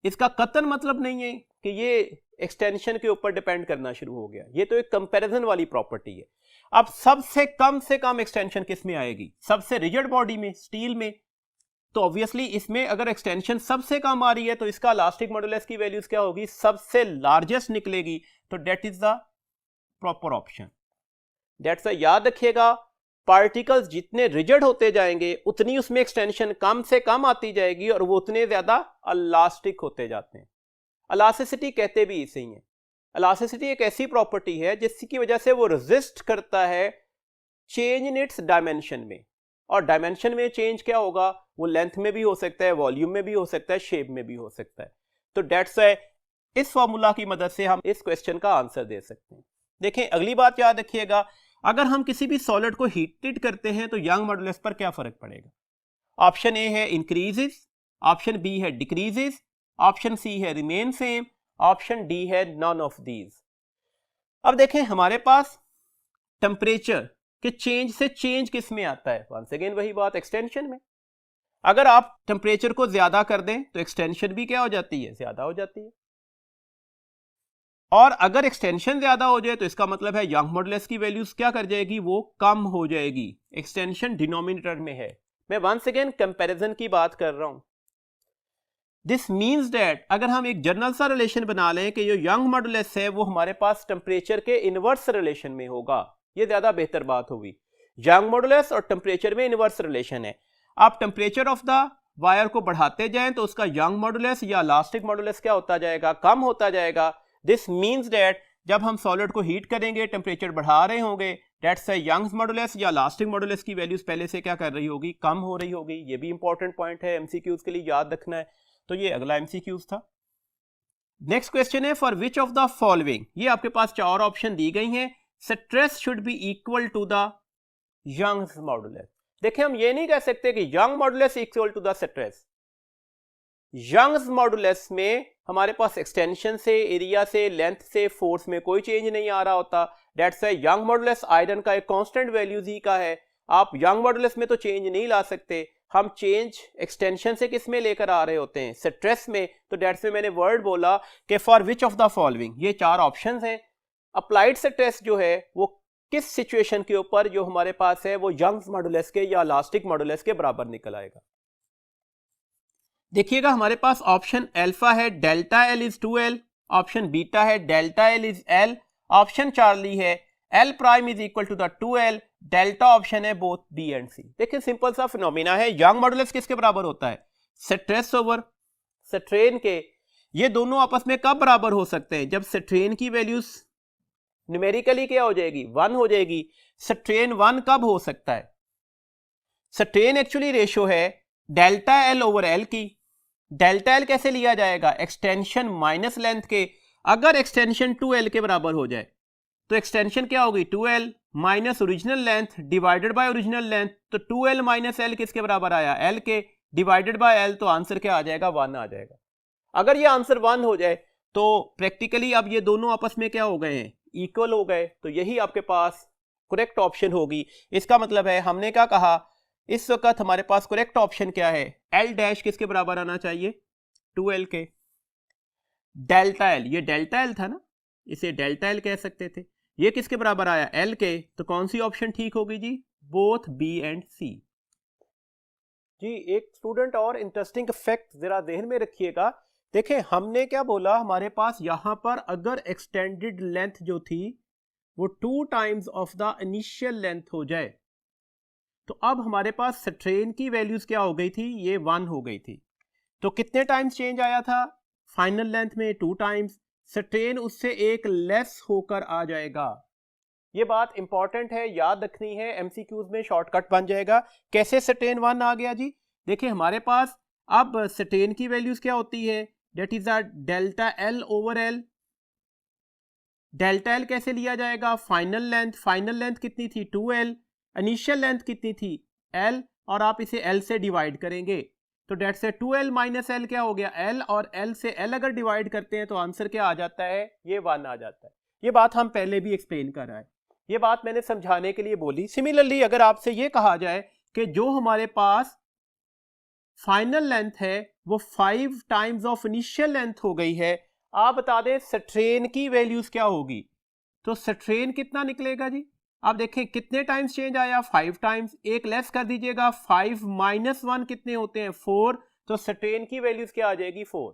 इसका कतन मतलब नहीं है कि ये एक्सटेंशन के ऊपर डिपेंड करना शुरू हो गया, ये तो एक कंपैरिजन वाली प्रॉपर्टी है। अब सबसे कम से कम एक्सटेंशन किस में आएगी? सबसे रिजिड बॉडी में, स्टील में। तो ऑब्वियसली इसमें अगर एक्सटेंशन सबसे कम आ रही है तो इसका इलास्टिक मॉडुलस की वैल्यूज क्या होगी? सबसे लार्जेस्ट निकलेगी। तो that is the proper option. That's याद रखिएगा, पार्टिकल्स जितने रिजिड होते जाएंगे उतनी उसमें एक्सटेंशन कम से कम आती जाएगी और वो उतने ज्यादा इलास्टिक होते जाते हैं। इलास्टिसिटी कहते भी इसे ही है। इलास्टिसिटी एक ऐसी प्रॉपर्टी है जिसकी वजह से वो रेजिस्ट करता है चेंज इन इट्स डायमेंशन में। और डायमेंशन में चेंज क्या होगा? वो लेंथ में भी हो सकता है, वॉल्यूम में भी हो सकता है, शेप में भी हो सकता है। तो डेट्स है इस फॉर्मूला की मदद से हम इस क्वेश्चन का आंसर दे सकते हैं। देखें, अगली बात याद रखिएगा, अगर हम किसी भी सॉलिड को हीटेड करते हैं तो यंग मॉडुलस पर क्या फर्क पड़ेगा? ऑप्शन ए है इंक्रीजेस, ऑप्शन बी है डिक्रीजेस, ऑप्शन सी है रिमेन सेम, ऑप्शन डी है नॉन ऑफ दीज। अब देखें, हमारे पास टेम्परेचर के चेंज से चेंज किस में आता है? वंस अगेन वही बात, एक्सटेंशन में। अगर आप टेम्परेचर को ज्यादा कर दें तो एक्सटेंशन भी क्या हो जाती है? ज्यादा हो जाती है। और अगर एक्सटेंशन ज्यादा हो जाए तो इसका मतलब है यंग मॉडुलस की वैल्यूज क्या कर जाएगी? वो कम हो जाएगी। एक्सटेंशन डिनोमिनेटर में है। मैं वंस अगेन कंपैरिजन की बात कर रहा हूं। दिस मीन्स दैट अगर हम एक जनरल सा रिलेशन बना लें कि जो यंग मॉडुलस है वो हमारे पास टेम्परेचर के इनवर्स रिलेशन में होगा, ये ज्यादा बेहतर बात होगी। यंग मॉडुलस और टेम्परेचर में इनवर्स रिलेशन है। आप टेम्परेचर ऑफ द वायर को बढ़ाते जाएं तो उसका यंग मॉडुलस या इलास्टिक मॉडुलस क्या होता जाएगा? कम होता जाएगा। दिस मीन्स दैट जब हम सॉलिड को हीट करेंगे, टेम्परेचर बढ़ा रहे होंगे, दैट्स यंग्स मॉडुलस या इलास्टिक मॉडुलस की वैल्यूज पहले से क्या कर रही होगी? कम हो रही होगी। ये भी इंपॉर्टेंट पॉइंट है, एमसीक्यूज के लिए याद रखना है। तो ये अगला एमसीक्यूज था। नेक्स्ट क्वेश्चन है, for which of the following, ये आपके पास चार ऑप्शन दी गई हैं, stress should be equal to the Young's modulus. देखिए, हम ये नहीं कह सकते कि Young modulus equal to the stress. Young's modulus में हमारे पास एक्सटेंशन से, एरिया से, लेंथ से, फोर्स में कोई चेंज नहीं आ रहा होता। डेट्स यंग मॉडुलस आयरन का एक कांस्टेंट वैल्यू ही का है। आप यंग मॉडुलस में तो चेंज नहीं ला सकते। हम चेंज एक्सटेंशन से किस में लेकर आ रहे होते हैं? स्ट्रेस में। तो डेट्स में मैंने वर्ड बोला कि for which of the following, ये चार ऑप्शंस हैं। अप्लाइड स्ट्रेस जो है वो किस सिचुएशन के ऊपर जो हमारे पास है वो यंग्स मॉडुलस के या इलास्टिक मॉडुलस के बराबर निकल आएगा। देखिएगा, हमारे पास ऑप्शन अल्फा है delta L is 2l, option beta है delta L is l, option charlie है l prime is equal to the 2l, delta option है बोथ बी एंड सी। देखिए, सिंपल सा फिनोमिना है। यंग मॉडुलस किसके बराबर होता है? स्ट्रेस ओवर स्ट्रेन के। ये दोनों आपस में कब बराबर हो सकते हैं? जब स्ट्रेन की वैल्यूज न्यूमेरिकली क्या हो जाएगी? 1 हो जाएगी। स्ट्रेन 1 कब हो सकता है? स्ट्रेन एक्चुअली रेशियो है डेल्टा एल ओवर एल की। डेल्टा एल कैसे लिया जाएगा? एक्सटेंशन माइनस लेंथ के। अगर एक्सटेंशन 2l के बराबर हो जाए तो एक्सटेंशन क्या होगी? 2l minus original length divided by original length. तो 2l माइनस l किसके बराबर आया? l के, डिवाइडेड बाय l। तो आंसर क्या आ जाएगा? 1 आ जाएगा। अगर ये आंसर 1 हो जाए तो प्रैक्टिकली अब ये दोनों आपस में क्या हो गए हैं? इक्वल हो गए। तो यही आपके पास करेक्ट ऑप्शन होगी। इसका मतलब है हमने क्या कहा, इस वक्त हमारे पास करेक्ट ऑप्शन क्या है? एल डैश किसके बराबर आना चाहिए? 2l के। डेल्टा एल, ये डेल्टा एल था ना, इसे डेल्टा एल कह सकते थे। ये किसके बराबर आया? एल के। तो कौन सी ऑप्शन ठीक होगी जी? बोथ बी एंड सी। जी, एक स्टूडेंट और इंटरेस्टिंग फैक्ट जरा ध्यान में रखिएगा। देखें, हमने क्या बोला, हमारे पास यहां पर अगर एक्सटेंडेड लेंथ जो थी वो 2 times of the initial length हो जाए तो अब हमारे पास स्ट्रेन की वैल्यूज क्या हो गई थी? ये 1 हो गई थी। तो कितने टाइम्स चेंज आया था? फाइनल लेंथ में 2 टाइम्स। स्ट्रेन उससे एक लेस होकर आ जाएगा। ये बात इंपॉर्टेंट है, याद रखनी है, एमसीक्यूज में शॉर्टकट बन जाएगा। कैसे स्ट्रेन 1 आ गया जी? देखिए, हमारे पास अब स्ट्रेन की वैल्यूज क्या होती है? That is a delta L over L. Delta L कैसे लिया जाएगा? Final length. फाइनल लेंथ कितनी थी? 2l। इनिशियल लेंथ कितनी थी? l। और आप इसे l से डिवाइड करेंगे। तो डेट से 2l माइनस एल क्या हो गया l, और l से l अगर डिवाइड करते हैं तो आंसर क्या आ जाता है, ये 1 आ जाता है। ये बात हम पहले भी एक्सप्लेन कर रहे हैं, ये बात मैंने समझाने के लिए बोली। सिमिलरली अगर आपसे ये कहा जाए कि जो हमारे पास फाइनल लेंथ है वो 5 टाइम्स ऑफ इनिशियल लेंथ हो गई है, आप बता दें स्ट्रेन की वैल्यूज क्या होगी, तो स्ट्रेन कितना निकलेगा जी। आप देखें कितने टाइम्स चेंज आया, 5 टाइम्स, एक लेस कर दीजिएगा, 5 माइनस 1 कितने होते हैं, 4, तो स्ट्रेन की वैल्यूज क्या आ जाएगी, 4।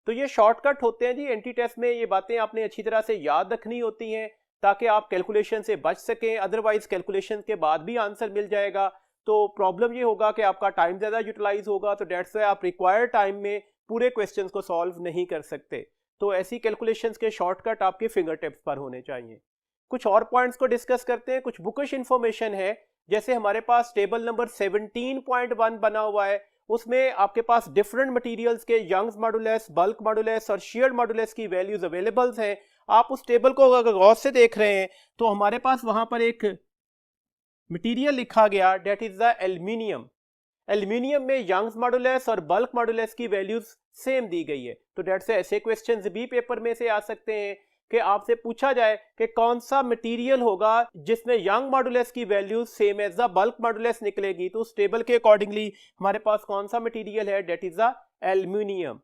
तो ये शॉर्टकट होते हैं जी एंटी टेस्ट में, ये बातें आपने अच्छी तरह से याद रखनी होती हैं ताकि आप कैलकुलेशन से बच सकें, अदरवाइज कैलकुलेशन के बाद भी आंसर मिल जाएगा तो प्रॉब्लम ये होगा कि आपका टाइम ज्यादा यूटिलाइज होगा, तो डेट्स वाई आप रिक्वायर्ड टाइम में पूरे क्वेश्चंस को सॉल्व नहीं कर सकते। तो ऐसी कैलकुलेशंस के शॉर्टकट आपके फिंगर टिप्स पर होने चाहिए। कुछ और पॉइंट्स को डिस्कस करते हैं, कुछ बुकिश इंफॉर्मेशन है, जैसे हमारे पास टेबल नंबर 17.1 बना हुआ है, उसमें आपके पास डिफरेंट मटेरियल्स के यंग्स मॉडुलस, बल्क मॉडुलस और शियर मॉडुलस की वैल्यूज अवेलेबल हैं। आप उस टेबल को अगर गौर से देख रहे हैं तो हमारे पास वहां पर एक मटेरियल लिखा गया, that is the aluminium. Aluminium में यंग्स मॉडुलस और बल्क मॉडुलस की वैल्यूज सेम दी गई है, तो डेट से ऐसे क्वेश्चंस भी पेपर में से आ सकते हैं कि आपसे पूछा जाए कि कौन सा मटेरियल होगा जिसमें यंग मॉडुलस की value same as the bulk modulus निकलेगी, तो उस टेबल के अकॉर्डिंगली हमारे पास कौन सा मटेरियल है, डेट इज द एल्यूमिनियम।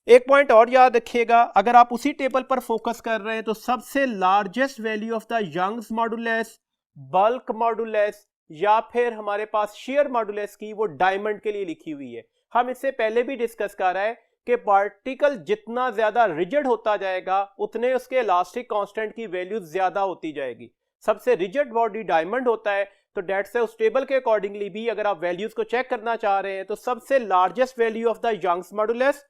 एक पॉइंट और याद रखिएगा, अगर आप उसी टेबल पर फोकस कर रहे हैं तो सबसे largest value of the Young's modulus, bulk modulus या फिर हमारे पास शेयर मॉडुलस की वो डायमंड के लिए लिखी हुई है। हम इससे पहले भी डिस्कस कर रहे हैं कि पार्टिकल जितना ज्यादा रिजिड होता जाएगा उतने उसके इलास्टिक कांस्टेंट की वैल्यू ज्यादा होती जाएगी। सबसे रिजिड बॉडी डायमंड होता है, तो डेट से उस टेबल के अकॉर्डिंगली भी अगर आप वैल्यूज को चेक करना चाह रहे हैं तो सबसे largest value of the Young's modulus,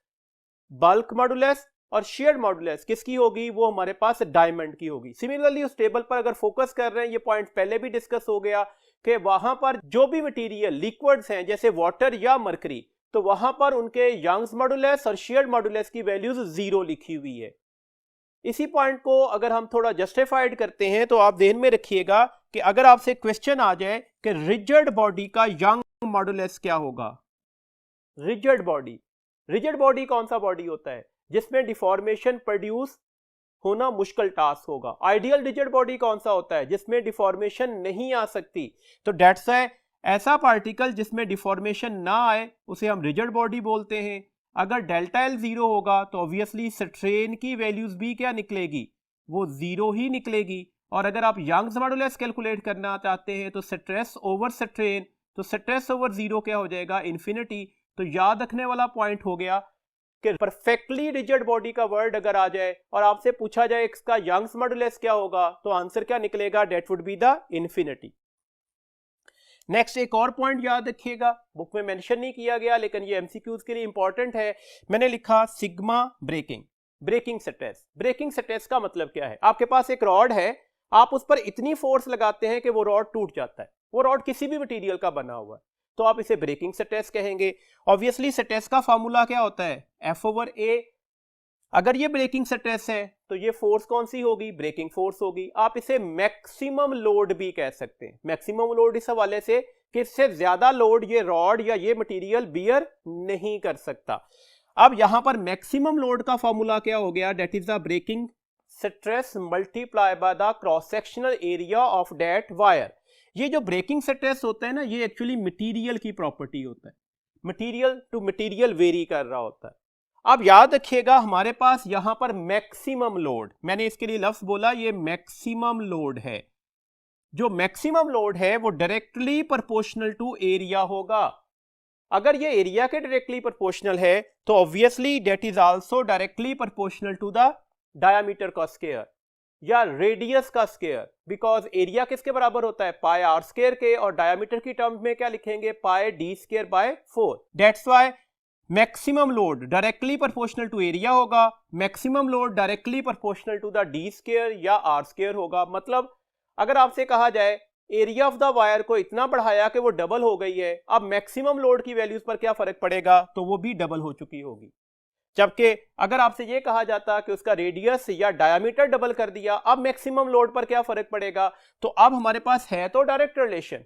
bulk modulus और शेयर मॉडुलस किसकी होगी, वो हमारे पास डायमंड की होगी। सिमिलरली उस टेबल पर अगर फोकस कर रहे हैं, ये पॉइंट पहले भी डिस्कस हो गया कि वहां पर जो भी मटेरियल लिक्विड्स हैं जैसे वाटर या मरकरी, तो वहां पर उनके यंग्स मॉडुलस और शेयर मॉडुलस की वैल्यूज 0 लिखी हुई है। इसी पॉइंट को अगर हम थोड़ा जस्टिफाइड करते हैं तो आप ध्यान में रखिएगा कि अगर आपसे क्वेश्चन आ जाए कि रिजिड बॉडी का यंग मॉडुलस क्या होगा, रिजिड बॉडी कौन सा बॉडी होता है जिसमें डिफॉर्मेशन प्रोड्यूस होना मुश्किल टास्क होगा। आइडियल रिजिड बॉडी कौन सा होता है जिसमें डिफॉर्मेशन नहीं आ सकती, तो डेट्स है ऐसा पार्टिकल जिसमें डिफॉर्मेशन ना आए उसे हम रिजिड बॉडी बोलते हैं। अगर डेल्टा एल 0 होगा तो ऑब्वियसली स्ट्रेन की वैल्यूज भी क्या निकलेगी, वो 0 ही निकलेगी। और अगर आप यंग्स मॉडुलस कैलकुलेट करना चाहते हैं तो स्ट्रेस ओवर स्ट्रेन, तो स्ट्रेस ओवर 0 क्या हो जाएगा, इन्फिनिटी। तो याद रखने वाला पॉइंट हो गया कि परफेक्टली रिजिड बॉडी का वर्ड अगर आ जाए और आपसे पूछा जाए इसका यंग्स मॉडुलस क्या होगा, तो आंसर क्या निकलेगा, that would be the infinity. Next एक और पॉइंट याद रखिएगा, बुक में मेंशन नहीं किया गया लेकिन ये एमसीक्यूज के लिए इंपॉर्टेंट है। मैंने लिखा sigma breaking stress. Breaking stress का मतलब क्या है, आपके पास एक रॉड है, आप उस पर इतनी फोर्स लगाते हैं कि वो रॉड टूट जाता है, वो रॉड किसी भी मटेरियल का बना हुआ है, तो आप इसे ब्रेकिंग स्ट्रेस कहेंगे। ऑब्वियसली स्ट्रेस का फार्मूला क्या होता है, F/A। अगर ये ब्रेकिंग स्ट्रेस है तो ये फोर्स कौन सी होगी, ब्रेकिंग फोर्स होगी। आप इसे मैक्सिमम लोड भी कह सकते हैं। मैक्सिमम लोड इस हवाले से कि इससे ज्यादा लोड ये रॉड या ये मटेरियल बियर नहीं कर सकता। अब यहां पर मैक्सिमम लोड का फॉर्मूला क्या हो गया, that is the breaking stress multiply by the cross sectional area of that wire. ये जो ब्रेकिंग स्ट्रेस होता है ना, ये एक्चुअली मटेरियल की प्रॉपर्टी होता है, मटेरियल टू मटेरियल वेरी कर रहा होता है। अब याद रखिएगा हमारे पास यहां पर मैक्सिमम लोड, मैंने इसके लिए लफ्ज बोला ये मैक्सिमम लोड है। जो मैक्सिमम लोड है वो डायरेक्टली प्रोपोर्शनल टू एरिया होगा। अगर ये एरिया के डायरेक्टली प्रोपोर्शनल है तो obviously that is also directly proportional to the diameter का स्क्वायर या रेडियस का स्क्वायर, बिकॉज एरिया किसके बराबर होता है, पाई आर स्क्वायर के, और डायामीटर की टर्म्स में क्या लिखेंगे, pi D square by 4। That's why maximum load directly proportional to area होगा, maximum load directly proportional to the D square या आर स्क्वायर होगा। मतलब अगर आपसे कहा जाए एरिया ऑफ द वायर को इतना बढ़ाया कि वो डबल हो गई है, अब मैक्सिमम लोड की वैल्यूज पर क्या फर्क पड़ेगा, तो वो भी डबल हो चुकी होगी। जबकि अगर आपसे ये कहा जाता कि उसका रेडियस या डायमीटर डबल कर दिया, अब मैक्सिमम लोड पर क्या फर्क पड़ेगा, तो अब हमारे पास है तो डायरेक्ट रिलेशन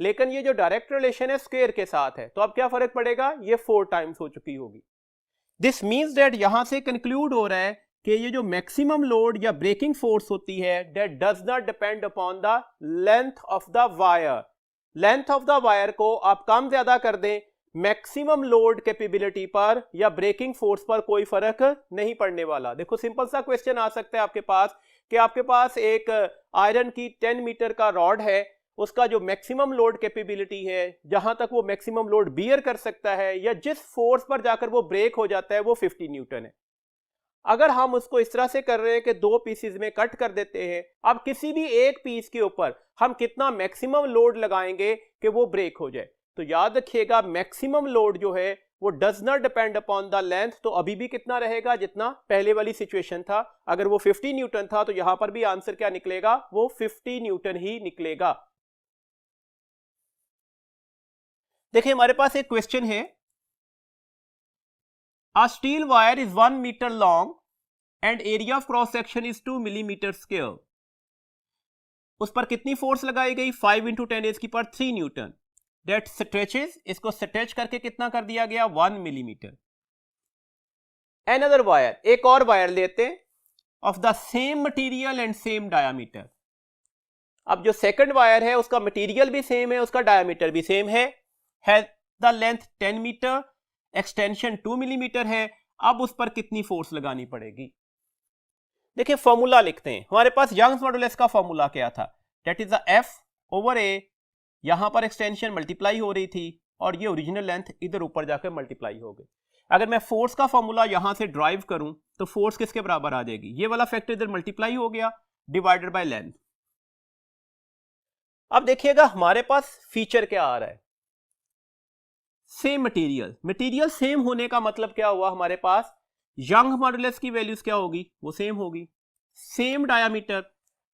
लेकिन ये जो डायरेक्ट रिलेशन है स्क्वायर के साथ है, तो अब क्या फर्क पड़ेगा, ये 4 टाइम्स हो चुकी होगी। दिस मीन्स दैट यहां से कंक्लूड हो रहा है कि ये जो मैक्सिमम लोड या ब्रेकिंग फोर्स होती है that does not depend upon the length of the wire. Length of the wire को आप कम ज्यादा कर दें, मैक्सिमम लोड कैपेबिलिटी पर या ब्रेकिंग फोर्स पर कोई फर्क नहीं पड़ने वाला। देखो सिंपल सा क्वेश्चन आ सकता है आपके पास कि आपके पास एक आयरन की 10 मीटर का रॉड है, उसका जो मैक्सिमम लोड कैपेबिलिटी है, जहां तक वो मैक्सिमम लोड बियर कर सकता है या जिस फोर्स पर जाकर वो ब्रेक हो जाता है, वो 50 न्यूटन है। अगर हम उसको इस तरह से कर रहे हैं कि 2 पीसेस में कट कर देते हैं, अब किसी भी एक पीस के ऊपर हम कितना मैक्सिमम लोड लगाएंगे कि वो ब्रेक हो जाए, तो याद रखिएगा मैक्सिमम लोड जो है वो does not depend upon the length. तो अभी भी कितना रहेगा, जितना पहले वाली सिचुएशन था। अगर वो 50 न्यूटन था तो यहां पर भी आंसर क्या निकलेगा, वो 50 न्यूटन ही निकलेगा। देखिए हमारे पास एक क्वेश्चन है, A steel wire is 1 meter long and area of cross section is 2 millimeter square. उस पर कितनी फोर्स लगाई गई, 5 into 10 raised की पावर 3 न्यूटन। That stretches, इसको स्ट्रेच करके कितना कर दिया गया, 1 मिलीमीटर। Another wire, एक और वायर लेते हैं of the same material and same diameter। अब जो सेकंड वायर है उसका मटेरियल भी सेम है, उसका डायमीटर भी सेम है the length 10 metre, extension 2 millimetre है। अब उस पर कितनी फोर्स लगानी पड़ेगी। देखिए फॉर्मूला लिखते हैं, हमारे पास यंग्स मॉडुलस का फॉर्मूला क्या था, that is the F over A. यहां पर एक्सटेंशन मल्टीप्लाई हो रही थी और ये ओरिजिनल लेंथ इधर ऊपर जाकर मल्टीप्लाई हो गई। अगर मैं फोर्स का फॉर्मूला यहां से ड्राइव करूं तो फोर्स किसके बराबर आ जाएगी, ये वाला फैक्टर इधर मल्टीप्लाई हो गया डिवाइडेड बाय लेंथ। अब देखिएगा हमारे पास फीचर क्या आ रहा है, सेम मटेरियल। मटेरियल सेम होने का मतलब क्या हुआ, हमारे पास यंग मॉडुलस की वैल्यूज क्या होगी, वो सेम होगी। सेम डायामीटर,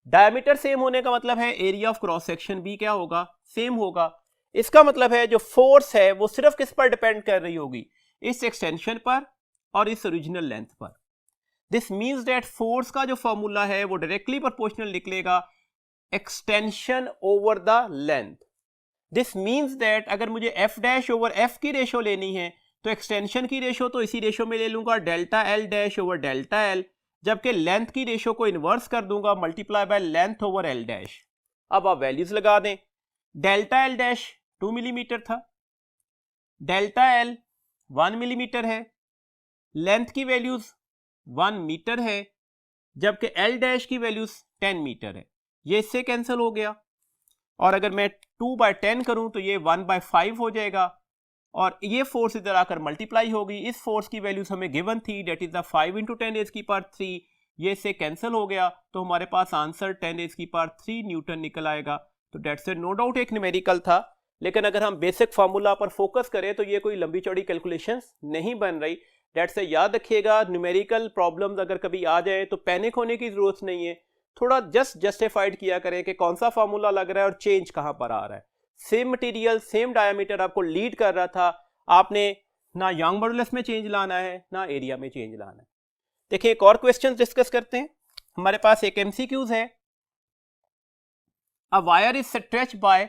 डायामीटर सेम होने का मतलब है एरिया ऑफ क्रॉस सेक्शन भी क्या होगा, सेम होगा। इसका मतलब है जो फोर्स है वो सिर्फ किस पर डिपेंड कर रही होगी, इस एक्सटेंशन पर और इस ओरिजिनल लेंथ पर। दिस मीन्स दैट फोर्स का जो फॉर्मूला है वो डायरेक्टली प्रोपोर्शनल निकलेगा extension over the length. This means that अगर मुझे एफ डैश ओवर एफ की रेशो लेनी है तो एक्सटेंशन की रेशो तो इसी रेशो में ले लूंगा, delta L dash over delta L, जबकि लेंथ की रेशो को इन्वर्स कर दूंगा, multiply by length over L dash. अब आप वैल्यूज लगा दें, डेल्टा एल डैश 2 मिलीमीटर था, डेल्टा एल 1 मिलीमीटर है, लेंथ की वैल्यूज 1 मीटर है, जबकि एल डैश की वैल्यूज 10 मीटर है। ये इससे कैंसिल हो गया, और अगर मैं 2/10 करूं तो ये 1/5 हो जाएगा, और ये फोर्स इधर आकर मल्टीप्लाई होगी। इस फोर्स की वैल्यूज हमें गिवन थी, that is the 5 into 10 raised की पावर 3, ये इससे कैंसिल हो गया, तो हमारे पास आंसर 10 raised की पावर 3 न्यूटन निकल आएगा। तो डेट से नो डाउट एक न्यूमेरिकल था, लेकिन अगर हम बेसिक फार्मूला पर फोकस करें तो ये कोई लंबी चौड़ी कैलकुलेशंस नहीं बन रही। डेट से याद रखिएगा, न्यूमेरिकल प्रॉब्लम्स अगर कभी आ जाए तो पैनिक होने की जरूरत नहीं है, थोड़ा जस्टिफाइड किया करें कि कौन सा फार्मूला लग रहा है और चेंज कहां पर आ रहा है। सेम मटेरियल सेम डायमीटर आपको लीड कर रहा था, आपने ना यंग मॉडुलस में चेंज लाना है ना एरिया में चेंज लाना है। देखिए एक और क्वेश्चन डिस्कस करते हैं, हमारे पास एक एमसीक्यूज है। A wire is stretch by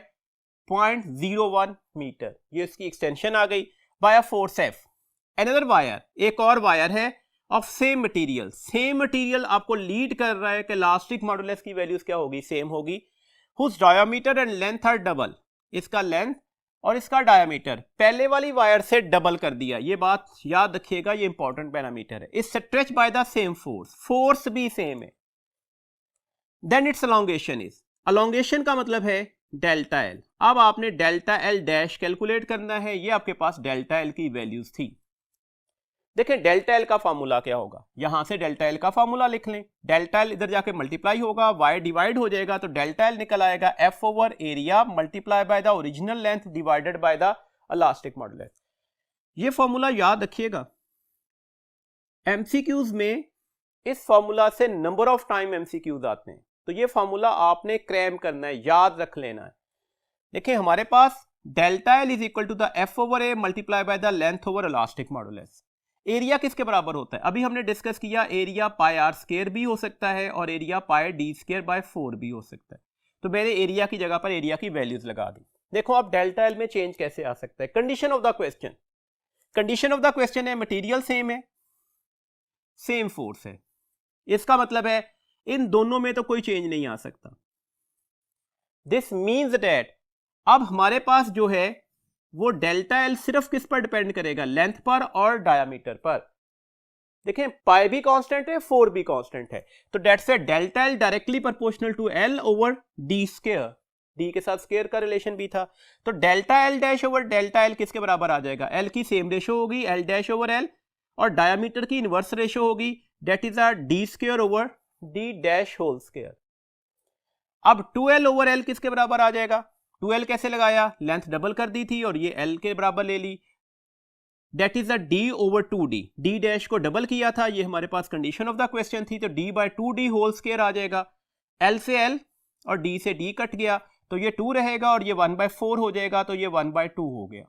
0.01 metre, ये इसकी एक्सटेंशन आ गई, by a force F. Another wire, एक और वायर है of same material, same material आपको लीड कर रहा है कि इलास्टिक मॉडुलस की वैल्यूज क्या होगी, सेम होगी। Whose diameter and length are double, इसका लेंथ और इसका डायमीटर पहले वाली वायर से डबल कर दिया, ये बात याद रखिएगा, ये इंपॉर्टेंट पैरामीटर है। Is stretch by the same force, force भी सेम है। देन इट्स अलोंगेशन इज, अलोंगेशन का मतलब है डेल्टा एल। अब आपने डेल्टा एल डैश कैलकुलेट करना है, ये आपके पास डेल्टा एल की वैल्यूज थी। देखें डेल्टा एल का फार्मूला क्या होगा, यहां से डेल्टा एल का फार्मूला लिख लें, डेल्टा एल इधर जाके मल्टीप्लाई होगा, वाई डिवाइड हो जाएगा, तो डेल्टा एल निकल आएगा F over area multiply by the original length divided by the elastic modulus. ये फार्मूला याद रखिएगा, एमसीक्यूज में इस फार्मूला से नंबर ऑफ टाइम एमसीक्यूज आते हैं, तो ये फार्मूला आपने क्रैम करना है, याद रख लेना है। देखिए हमारे पास delta L is equal to the F over A multiply by the length over elastic modulus. Area किसके बराबर होता है, अभी हमने डिस्कस किया, एरिया पाई आर स्क्वायर भी हो सकता है और area pi D square by 4 भी हो सकता है। तो मैंने एरिया की जगह पर एरिया की वैल्यूज लगा दी। देखो अब डेल्टा एल में चेंज कैसे आ सकता है। Condition of the question, condition of the question है मटेरियल सेम है, सेम फोर्स है, इसका मतलब है इन दोनों में तो कोई चेंज नहीं आ सकता। दिस मीन्स दैट अब हमारे पास जो है वो डेल्टा एल सिर्फ किस पर डिपेंड करेगा, लेंथ पर और डायामीटर पर। देखें पाई भी कांस्टेंट है, 4 भी कांस्टेंट है, तो that's a delta L directly proportional to L over D square, D के साथ स्क्वायर का रिलेशन भी था, तो delta L dash over delta L किसके बराबर आ जाएगा, एल की सेम रेशो होगी एल डैश ओवर एल, और डायामीटर की इनवर्स रेशो होगी, that is a D square over D dash whole square. अब 2l ओवर एल किसके बराबर आ जाएगा, 2l कैसे लगाया, लेंथ डबल कर दी थी और ये l के बराबर ले ली, that is a d over 2d, d dash को डबल किया था, ये हमारे पास कंडीशन ऑफ द क्वेश्चन थी, तो d by 2d whole square आ जाएगा, l से l और d से d कट गया तो ये 2 रहेगा और ये 1/4 हो जाएगा, तो ये 1/2 हो गया।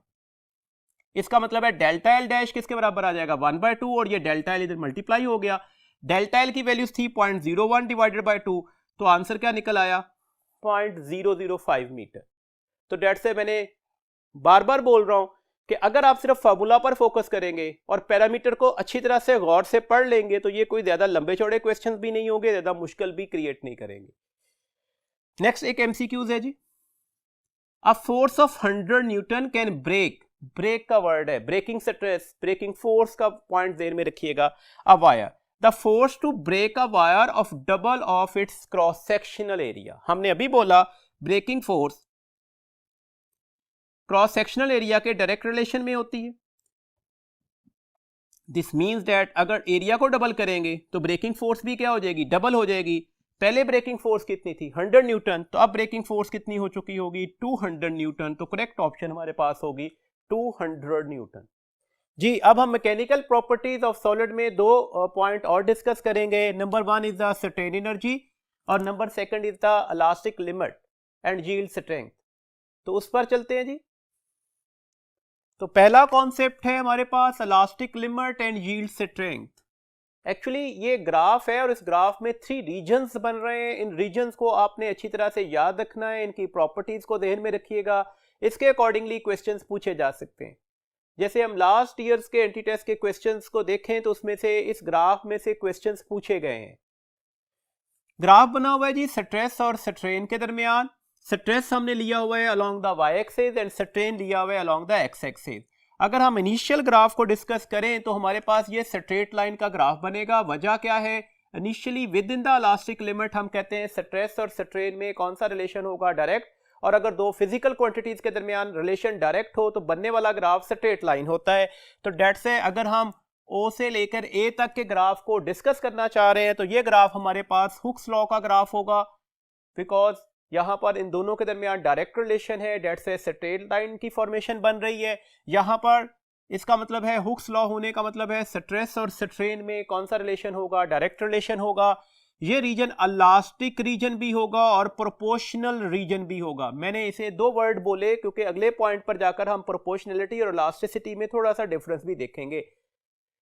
इसका मतलब है डेल्टा एल डैश किसके बराबर आ जाएगा 1/2 और ये डेल्टा एल इधर मल्टीप्लाई हो गया, डेल्टा एल की वैल्यूज थी 0.01 डिवाइडेड बाय 2, तो आंसर क्या निकल आया 0.005 मीटर। तो डेट से मैंने बार बार बोल रहा हूं कि अगर आप सिर्फ फार्मूला पर फोकस करेंगे और पैरामीटर को अच्छी तरह से गौर से पढ़ लेंगे तो ये कोई ज्यादा लंबे चौड़े क्वेश्चंस भी नहीं होंगे, ज्यादा मुश्किल भी क्रिएट नहीं करेंगे। नेक्स्ट एक एमसीक्यूज है जी, a force of 100 newton can break, break का वर्ड है, ब्रेकिंग स्ट्रेस, ब्रेकिंग फोर्स का पॉइंट देर में रखिएगा, a wire, the force to break a wire of double of its cross sectional area. हमने अभी बोला breaking force cross sectional area के डायरेक्ट रिलेशन में होती है। दिस मीन्स दैट अगर एरिया को डबल करेंगे तो ब्रेकिंग फोर्स भी क्या हो जाएगी, डबल हो जाएगी। पहले ब्रेकिंग फोर्स कितनी थी 100 न्यूटन, तो अब ब्रेकिंग फोर्स कितनी हो चुकी होगी 200 न्यूटन, तो करेक्ट ऑप्शन हमारे पास होगी 200 न्यूटन। जी अब हम मैकेनिकल प्रॉपर्टीज ऑफ सॉलिड में दो पॉइंट और डिस्कस करेंगे। Number 1 is the strain energy और number 2 is the elastic limit and yield strength. तो उस पर चलते हैं जी। तो पहला कॉन्सेप्ट है हमारे पास elastic limit and yield strength. Actually ये ग्राफ है और इस ग्राफ में 3 रीजन्स बन रहे हैं, इन रीजन्स को आपने अच्छी तरह से याद रखना है, इनकी प्रॉपर्टीज को ध्यान में रखिएगा, इसके अकॉर्डिंगली क्वेश्चंस पूछे जा सकते हैं। जैसे हम लास्ट ईयर्स के एंटी टेस्ट के क्वेश्चंस को देखें तो उसमें से इस ग्राफ में से क्वेश्चंस पूछे गए हैं। ग्राफ बना हुआ है जी स्ट्रेस और स्ट्रेन के दरमियान, स्ट्रेस हमने लिया हुआ है along the Y axis and strain लिया हुआ है अलोंग द एक्स एक्सिस। अगर हम इनिशियल ग्राफ को डिस्कस करें तो हमारे पास ये स्ट्रेट लाइन का ग्राफ बनेगा। वजह क्या है, initially with in the elastic limit हम कहते हैं स्ट्रेस और स्ट्रेन में कौन सा रिलेशन होगा, डायरेक्ट, और अगर दो फिजिकल क्वांटिटीज के दरमियान रिलेशन डायरेक्ट हो तो बनने वाला ग्राफ स्ट्रेट लाइन होता है। तो डेट से अगर हम O से लेकर A तक के ग्राफ को डिस्कस करना चाह रहे हैं तो ये ग्राफ हमारे पास हुक्स लॉ का ग्राफ होगा, बिकॉज यहां पर इन दोनों के दरमियान डायरेक्ट रिलेशन है, डेट से स्ट्रेट लाइन की फॉर्मेशन बन रही है। यहां पर इसका मतलब है हुक्स लॉ होने का मतलब है स्ट्रेस और स्ट्रेन में कौन सा रिलेशन होगा, डायरेक्ट रिलेशन होगा। ये रीजन इलास्टिक रीजन भी होगा और प्रोपोर्शनल रीजन भी होगा। मैंने इसे दो वर्ड बोले क्योंकि अगले पॉइंट पर जाकर हम प्रोपोर्शनलिटी और इलास्टिसिटी में थोड़ा सा डिफरेंस भी देखेंगे।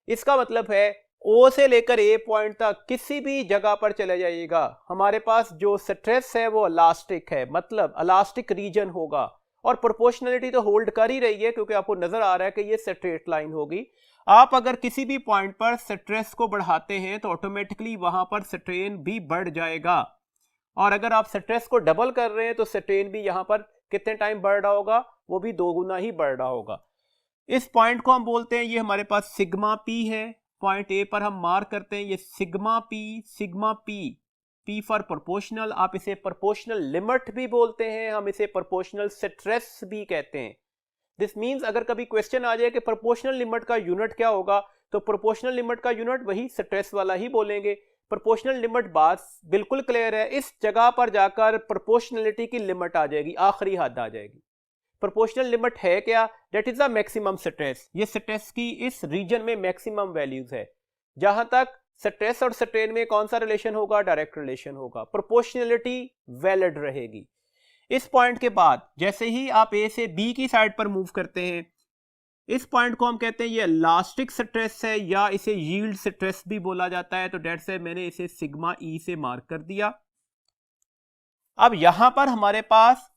इसका मतलब है O से लेकर A पॉइंट तक किसी भी जगह पर चले जाइएगा, हमारे पास जो स्ट्रेस है वो इलास्टिक है, मतलब इलास्टिक रीजन होगा, और प्रोपोर्शनलिटी तो होल्ड कर ही रही है क्योंकि आपको नजर आ रहा है कि ये स्ट्रेट लाइन होगी। आप अगर किसी भी पॉइंट पर स्ट्रेस को बढ़ाते हैं तो ऑटोमेटिकली वहां पर स्ट्रेन भी बढ़ जाएगा, और अगर आप स्ट्रेस को डबल कर रहे हैं तो स्ट्रेन भी यहां पर कितने टाइम बढ़ रहा होगा, वो भी 2 गुना ही बढ़ रहा होगा। इस पॉइंट को हम बोलते हैं, ये हमारे पास सिग्मा पी है, पॉइंट ए पर हम मार्क करते हैं ये sigma P, P for proportional, आप इसे प्रोपोर्शनल लिमिट भी बोलते हैं, हम इसे प्रोपोर्शनल स्ट्रेस भी कहते हैं। दिस मींस अगर कभी क्वेश्चन आ जाए कि प्रोपोर्शनल लिमिट का यूनिट क्या होगा, तो प्रोपोर्शनल लिमिट का यूनिट वही स्ट्रेस वाला ही बोलेंगे। प्रोपोर्शनल लिमिट बात बिल्कुल क्लियर है, इस जगह पर जाकर प्रोपोर्शनलिटी की लिमिट आ जाएगी, आखिरी हद आ जाएगी। प्रोपोर्शनल लिमिट है क्या, that is the maximum stress, ये स्ट्रेस की इस रीजन में मैक्सिमम वैल्यूज है। जहां तक स्ट्रेस और स्ट्रेन में कौन सा रिलेशन होगा, डायरेक्ट रिलेशन होगा, प्रोपोर्शनलिटी वैलिड रहेगी। इस पॉइंट के बाद जैसे ही आप ए से बी की साइड पर मूव करते हैं, इस पॉइंट को हम कहते हैं ये इलास्टिक स्ट्रेस है या इसे यील्ड स्ट्रेस भी बोला जाता है। तो डेट से मैंने इसे सिग्मा ई से मार्क कर दिया। अब यहां पर हमारे पास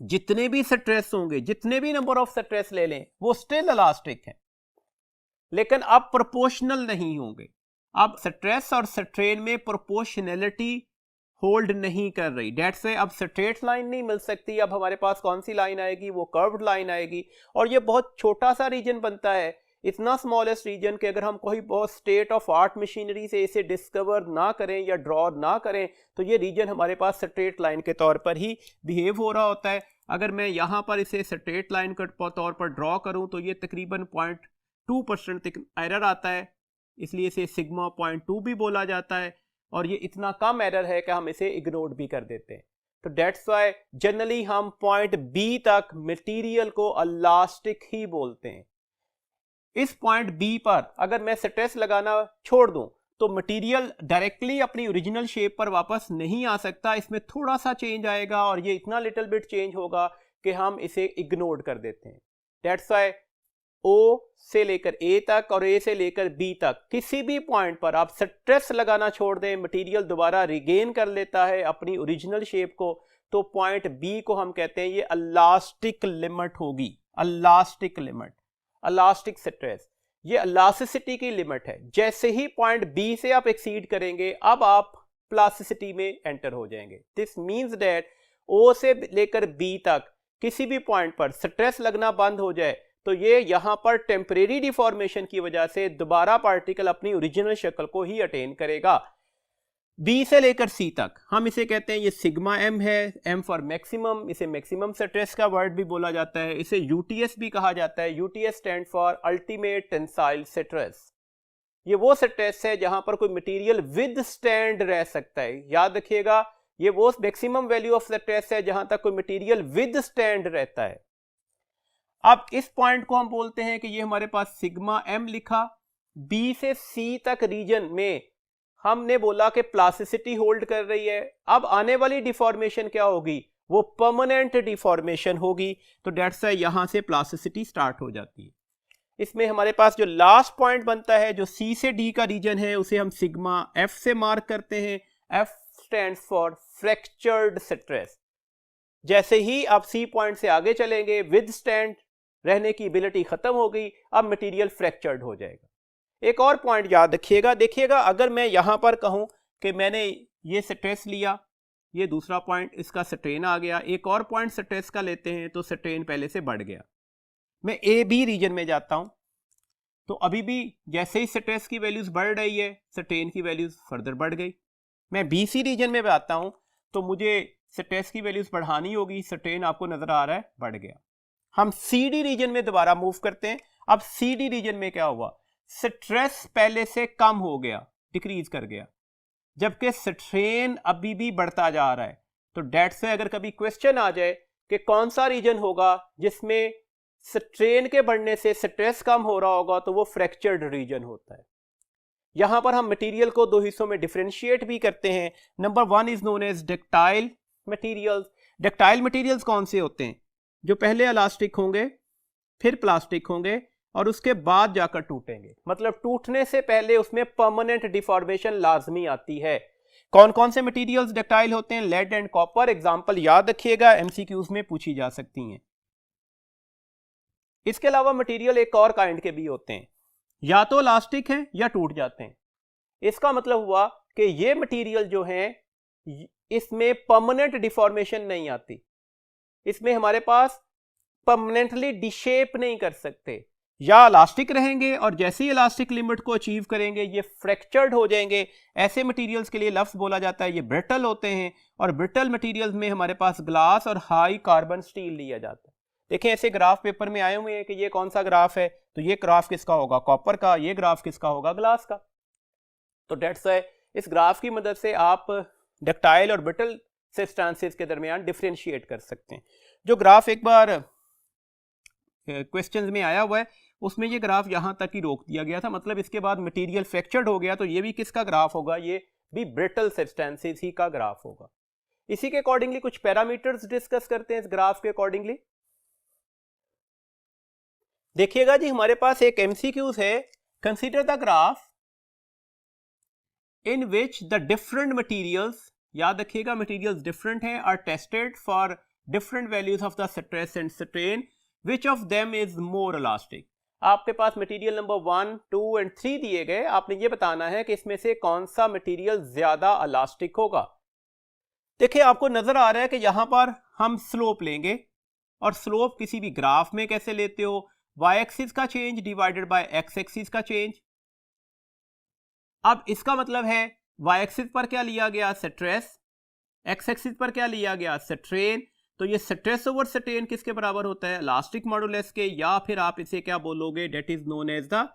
जितने भी स्ट्रेस होंगे, जितने भी नंबर ऑफ स्ट्रेस ले लें, वो स्टिल इलास्टिक है, लेकिन अब प्रोपोर्शनल नहीं होंगे। अब स्ट्रेस और स्ट्रेन में प्रोपोर्शनैलिटी होल्ड नहीं कर रही। डेट से अब स्ट्रेट लाइन नहीं मिल सकती। अब हमारे पास कौन सी लाइन आएगी? वो कर्व्ड लाइन आएगी। और ये बहुत छोटा सा रीजन बनता है, इतना स्मॉलेस्ट रीजन कि अगर हम कोई बहुत स्टेट ऑफ आर्ट मशीनरी से इसे डिस्कवर ना करें या ड्रॉ ना करें तो ये रीजन हमारे पास स्ट्रेट लाइन के तौर पर ही बिहेव हो रहा होता है। अगर मैं यहाँ पर इसे स्ट्रेट लाइन के तौर पर ड्रॉ करूँ तो ये तकरीबन 0.2% तक एरर आता है, इसलिए इसे सिग्मा 0.2 भी बोला जाता है। और ये इतना कम एरर है कि हम इसे इग्नोर भी कर देते हैं। तो डेट्स वाई जनरली हम पॉइंट बी तक मटेरियल को इलास्टिक ही बोलते हैं। इस पॉइंट बी पर अगर मैं स्ट्रेस लगाना छोड़ दूं तो मटेरियल डायरेक्टली अपनी ओरिजिनल शेप पर वापस नहीं आ सकता, इसमें थोड़ा सा चेंज आएगा और ये इतना लिटिल बिट चेंज होगा कि हम इसे इग्नोर कर देते हैं। डेट्स वाई O से लेकर A तक और A से लेकर B तक किसी भी पॉइंट पर आप स्ट्रेस लगाना छोड़ दें, मटेरियल दोबारा रिगेन कर लेता है अपनी ओरिजिनल शेप को, तो पॉइंट B को हम कहते हैं ये इलास्टिक लिमिट होगी। इलास्टिक लिमिट, इलास्टिक स्ट्रेस, ये इलास्टिसिटी की लिमिट है। जैसे ही पॉइंट B से आप एक्सीड करेंगे अब आप प्लास्टिसिटी में एंटर हो जाएंगे। दिस मींस दैट O से लेकर B तक किसी भी पॉइंट पर स्ट्रेस लगना बंद हो जाए तो ये यहां पर टेम्परेरी डिफॉर्मेशन की वजह से दोबारा पार्टिकल अपनी ओरिजिनल शक्ल को ही अटेन करेगा। बी से लेकर सी तक हम इसे कहते हैं ये सिग्मा एम है, एम फॉर मैक्सिमम, इसे मैक्सिमम स्ट्रेस का वर्ड भी बोला जाता है, इसे यूटीएस भी कहा जाता है। UTS stand for ultimate tensile stress. ये वो स्ट्रेस है जहां पर कोई मटेरियल विद स्टैंड रह सकता है। याद रखिएगा, ये वो मैक्सिमम वैल्यू ऑफ स्ट्रेस है जहां तक कोई मटेरियल विद स्टैंड रहता है। अब इस पॉइंट को हम बोलते हैं कि ये हमारे पास सिग्मा एम लिखा। बी से सी तक रीजन में हमने बोला कि प्लास्टिसिटी होल्ड कर रही है। अब आने वाली डिफॉर्मेशन क्या होगी? वो परमानेंट डिफॉर्मेशन होगी। तो डेट्स वाई यहां से प्लास्टिसिटी स्टार्ट हो जाती है। इसमें हमारे पास जो लास्ट पॉइंट बनता है, जो सी से डी का रीजन है, उसे हम सिग्मा एफ से मार्क करते हैं। F stands for fractured stress. जैसे ही आप सी पॉइंट से आगे चलेंगे, विद स्टैंड रहने की एबिलिटी खत्म हो गई, अब मटेरियल फ्रैक्चर्ड हो जाएगा। एक और पॉइंट याद रखिएगा, देखिएगा अगर मैं यहां पर कहूं कि मैंने ये स्ट्रेस लिया, ये दूसरा पॉइंट इसका स्ट्रेन आ गया, एक और पॉइंट स्ट्रेस का लेते हैं तो स्ट्रेन पहले से बढ़ गया। मैं ए बी रीजन में जाता हूं तो अभी भी जैसे ही स्ट्रेस की वैल्यूज बढ़ रही है स्ट्रेन की वैल्यूज फर्दर बढ़ गई। मैं बी सी रीजन में आता हूं तो मुझे स्ट्रेस की वैल्यूज बढ़ानी होगी, स्ट्रेन आपको नजर आ रहा है बढ़ गया। हम सी डी रीजन में दोबारा मूव करते हैं। अब सी डी रीजन में क्या हुआ? स्ट्रेस पहले से कम हो गया, डिक्रीज कर गया, जबकि स्ट्रेन अभी भी बढ़ता जा रहा है। तो डेट से अगर कभी क्वेश्चन आ जाए कि कौन सा रीजन होगा जिसमें स्ट्रेन के बढ़ने से स्ट्रेस कम हो रहा होगा, तो वो फ्रैक्चर्ड रीजन होता है। यहां पर हम मटेरियल को दो हिस्सों में डिफरेंशिएट भी करते हैं। Number one is known as ductile materials. Ductile materials कौन से होते हैं? जो पहले इलास्टिक होंगे, फिर प्लास्टिक होंगे और उसके बाद जाकर टूटेंगे। मतलब टूटने से पहले उसमें परमानेंट डिफॉर्मेशन लाजमी आती है। कौन कौन से मटेरियल्स डक्टाइल होते हैं? Lead and copper. एग्जांपल याद रखिएगा, एमसीक्यूज में पूछी जा सकती हैं। इसके अलावा मटेरियल एक और काइंड के भी होते हैं, या तो इलास्टिक हैं या टूट जाते हैं। इसका मतलब हुआ कि ये मटेरियल जो है इसमें परमानेंट डिफॉर्मेशन नहीं आती, इसमें हमारे पास परमानेंटली डिशेप नहीं कर सकते, या इलास्टिक रहेंगे और जैसे ही इलास्टिक लिमिट को अचीव करेंगे ये फ्रैक्चर्ड हो जाएंगे। ऐसे मटेरियल्स के लिए लफ्ज बोला जाता है ये ब्रिटल होते हैं। और ब्रिटल मटेरियल्स में हमारे पास ग्लास और हाई कार्बन स्टील लिया जाता है। देखें ऐसे ग्राफ पेपर में आए हुए हैं कि ये कौन सा ग्राफ है, तो ये ग्राफ किसका होगा? कॉपर का। ये ग्राफ किसका होगा? ग्लास का। तो डेट्स व्हाई इस ग्राफ की मदद से आप डक्टाइल और ब्रिटल सब्सटेंसेस के दरमियान डिफरेंशिएट कर सकते हैं। जो ग्राफ एक बार क्वेश्चंस में आया हुआ है उसमें ये ग्राफ यहां तक ही रोक दिया गया था, मतलब इसके बाद मटेरियल फ्रैक्चर्ड हो गया, तो ये भी किसका ग्राफ होगा? ये भी ब्रिटल सब्सटेंसेस ही का ग्राफ होगा। इसी के अकॉर्डिंगली कुछ पैरामीटर्स डिस्कस करते हैं इस ग्राफ के अकॉर्डिंगली। देखिएगा जी, हमारे पास एक एमसीक्यूज है। Consider the graph in which the different materials, याद रखिएगा मटेरियल्स डिफरेंट हैं, are tested for different values of the stress and strain, which of them is more elastic. आपके पास मटेरियल नंबर 1, 2 एंड 3 दिए गए, आपने ये बताना है कि इसमें से कौन सा मटेरियल ज्यादा इलास्टिक होगा। देखिए आपको नजर आ रहा है कि यहां पर हम स्लोप लेंगे, और स्लोप किसी भी ग्राफ में कैसे लेते हो, y एक्सिस का change divided by x axis का चेंज। अब इसका मतलब है y एक्सिस पर क्या लिया गया, स्ट्रेस, x एक्सिस पर क्या लिया गया, स्ट्रेन। तो ये स्ट्रेस ओवर स्ट्रेन किसके बराबर होता है, इलास्टिक मॉडुलस के, या फिर आप इसे क्या बोलोगे, that is known as the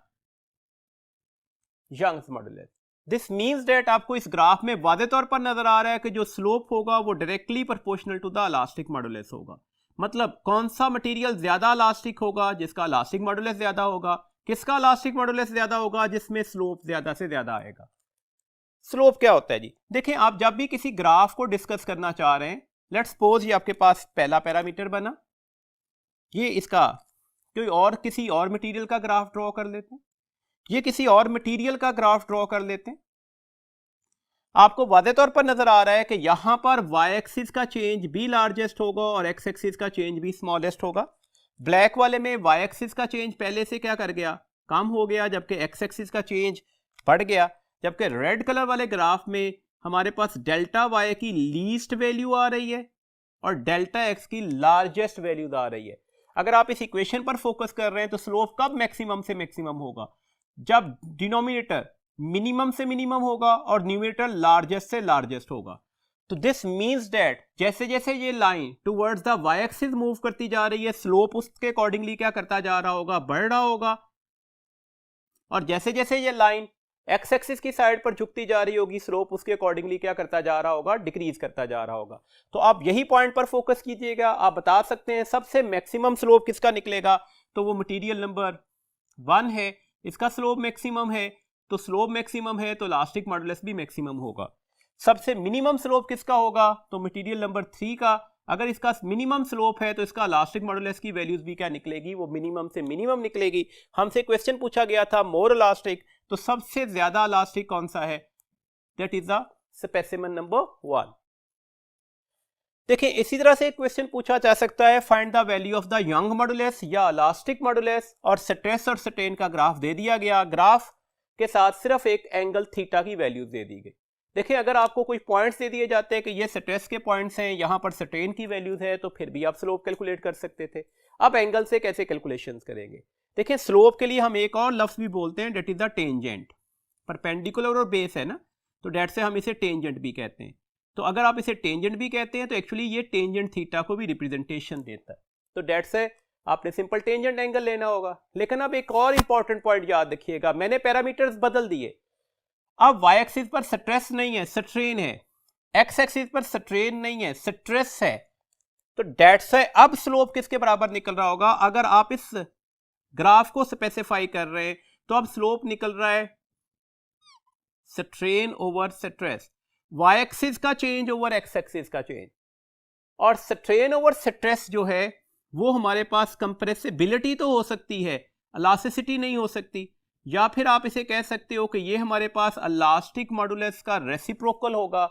Young's modulus. This means that आपको इस ग्राफ में वादे तौर पर नजर आ रहा है कि जो स्लोप होगा वो directly proportional to the elastic modulus होगा। मतलब कौन सा मटेरियल ज्यादा इलास्टिक होगा, जिसका इलास्टिक मॉडुलस ज्यादा होगा। किसका इलास्टिक मॉडुलस ज्यादा होगा, जिसमें स्लोप ज्यादा से ज्यादा आएगा। स्लोप क्या होता है जी, देखें आप जब भी किसी ग्राफ को डिस्कस करना चाह रहे हैं, लेट्स सपोज ये आपके पास पहला पैरामीटर बना, ये इसका कोई और किसी और मटेरियल का ग्राफ ड्रॉ कर लेते हैं, ये किसी और मटेरियल का ग्राफ ड्रॉ कर लेते हैं। आपको वादे तौर पर नजर आ रहा है कि यहां पर y एक्सिस का चेंज भी लार्जेस्ट होगा और x एक्सिस का चेंज भी स्मॉलेस्ट होगा। ब्लैक वाले में y एक्सिस का चेंज पहले से क्या कर गया, कम हो गया, जबकि x एक्सिस का चेंज बढ़ गया। जबकि रेड कलर वाले ग्राफ में हमारे पास डेल्टा y की लीस्ट वैल्यू आ रही है और डेल्टा x की लार्जेस्ट वैल्यू आ रही है। अगर आप इस इक्वेशन पर फोकस कर रहे हैं तो स्लोप कब मैक्सिमम से मैक्सिमम होगा, जब डिनोमिनेटर मिनिमम से मिनिमम होगा और न्यूमरेटर लार्जेस्ट से लार्जेस्ट होगा। तो दिस मींस दैट जैसे जैसे ये line towards the y axis move करती जा रही है, स्लोप उसके अकॉर्डिंगली क्या करता जा रहा होगा, बढ़ रहा होगा। और जैसे जैसे ये लाइन x एक्सिस की साइड पर झुकती जा रही होगी, स्लोप उसके अकॉर्डिंगली क्या करता जा रहा होगा, डिक्रीज करता जा रहा होगा। तो आप यही पॉइंट पर फोकस कीजिएगा। आप बता सकते हैं सबसे मैक्सिमम स्लोप किसका निकलेगा, तो वो मटेरियल नंबर 1 है, इसका स्लोप मैक्सिमम है। तो स्लोप मैक्सिमम है तो इलास्टिक मॉडुलस भी मैक्सिमम होगा। सबसे मिनिमम स्लोप किसका होगा, तो मटेरियल नंबर 3 का। अगर इसका मिनिमम स्लोप है तो इसका इलास्टिक मॉडुलस की वैल्यूज भी क्या निकलेगी, वो मिनिमम से मिनिमम निकलेगी। हमसे क्वेश्चन पूछा गया था मोर इलास्टिक, तो सबसे ज्यादा इलास्टिक कौन सा है, that is the specimen number 1। देखिए इसी तरह से एक क्वेश्चन पूछा जा सकता है, find the value of the young modulus या इलास्टिक मॉडुलस, और स्ट्रेस और स्ट्रेन का ग्राफ दे दिया गया, ग्राफ के साथ सिर्फ एक एंगल थीटा की वैल्यू दे दी गई। देखिए अगर आपको कोई पॉइंट्स दे दिए जाते हैं कि ये स्ट्रेस के पॉइंट्स हैं, यहां पर स्ट्रेन की वैल्यूज है, तो फिर भी आप स्लोप कैलकुलेट कर सकते थे। अब एंगल से कैसे कैलकुलेशंस करेंगे, देखिए स्लोप के लिए हम एक और लफ्ज भी बोलते हैं, that is the tangent. Perpendicular और बेस है ना, तो डेट से हम इसे टेंजेंट भी कहते हैं। तो अगर आप इसे टेंजेंट भी कहते हैं तो एक्चुअली ये टेंजेंट थीटा को भी रिप्रेजेंटेशन देता है। तो डेट से आपने सिंपल टेंजेंट एंगल लेना होगा। लेकिन अब एक और इंपॉर्टेंट पॉइंट याद रखिएगा, मैंने पैरामीटर्स बदल दिए। अब y एक्सिस पर स्ट्रेस नहीं है, स्ट्रेन है, x एक्सिस पर स्ट्रेन नहीं है, स्ट्रेस है। तो डेट से अब स्लोप किसके बराबर निकल रहा होगा, अगर आप इस ग्राफ को स्पेसिफाई कर रहे हैं तो अब स्लोप निकल रहा है strain over stress, y axis का चेंज ओवर x एक्सिस का चेंज। और स्ट्रेन ओवर स्ट्रेस जो है वो हमारे पास कंप्रेसिबिलिटी तो हो सकती है, इलास्टिसिटी नहीं हो सकती। या फिर आप इसे कह सकते हो कि ये हमारे पास इलास्टिक मॉडुलस का रेसिप्रोकल होगा।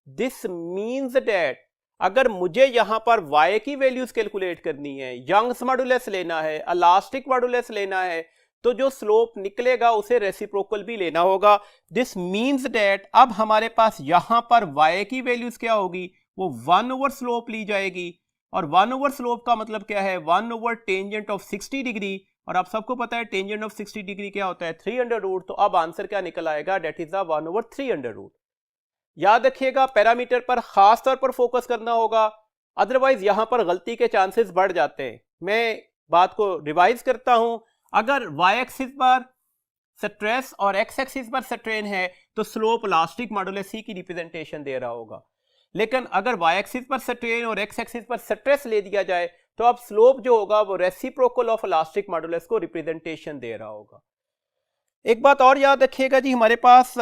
दिस मींस दैट अगर मुझे यहां पर y की वैल्यूज कैलकुलेट करनी है, यंग्स मॉडुलस लेना है, इलास्टिक मॉडुलस लेना है, तो जो स्लोप निकलेगा उसे रेसिप्रोकल भी लेना होगा। दिस मींस दैट अब हमारे पास यहां पर y की वैल्यूज क्या होगी, वो 1 ओवर स्लोप ली जाएगी। और 1 ओवर स्लोप का मतलब क्या है, 1 ओवर टेंजेंट ऑफ 60 डिग्री। और आप सबको पता है टेंजेंट ऑफ 60 डिग्री क्या होता है, 300√। तो अब आंसर क्या निकल आएगा, डेट इज द 1 ओवर 300√। याद रखिएगा पैरामीटर पर खास तौर पर फोकस करना होगा, अदरवाइज यहां पर गलती के चांसेस बढ़ जाते हैं। मैं बात को रिवाइज करता हूं, अगर y एक्सिस पर स्ट्रेस और x एक्सिस पर स्ट्रेन है तो स्लोप इलास्टिक मॉडुलस ही की रिप्रेजेंटेशन दे रहा होगा। लेकिन अगर y एक्सिस पर स्ट्रेन और x एक्सिस पर स्ट्रेस ले दिया जाए तो अब स्लोप जो होगा वो रेसिप्रोकल ऑफ इलास्टिक मॉडुलस को रिप्रेजेंटेशन दे रहा होगा। एक बात और याद रखिएगा जी, हमारे पास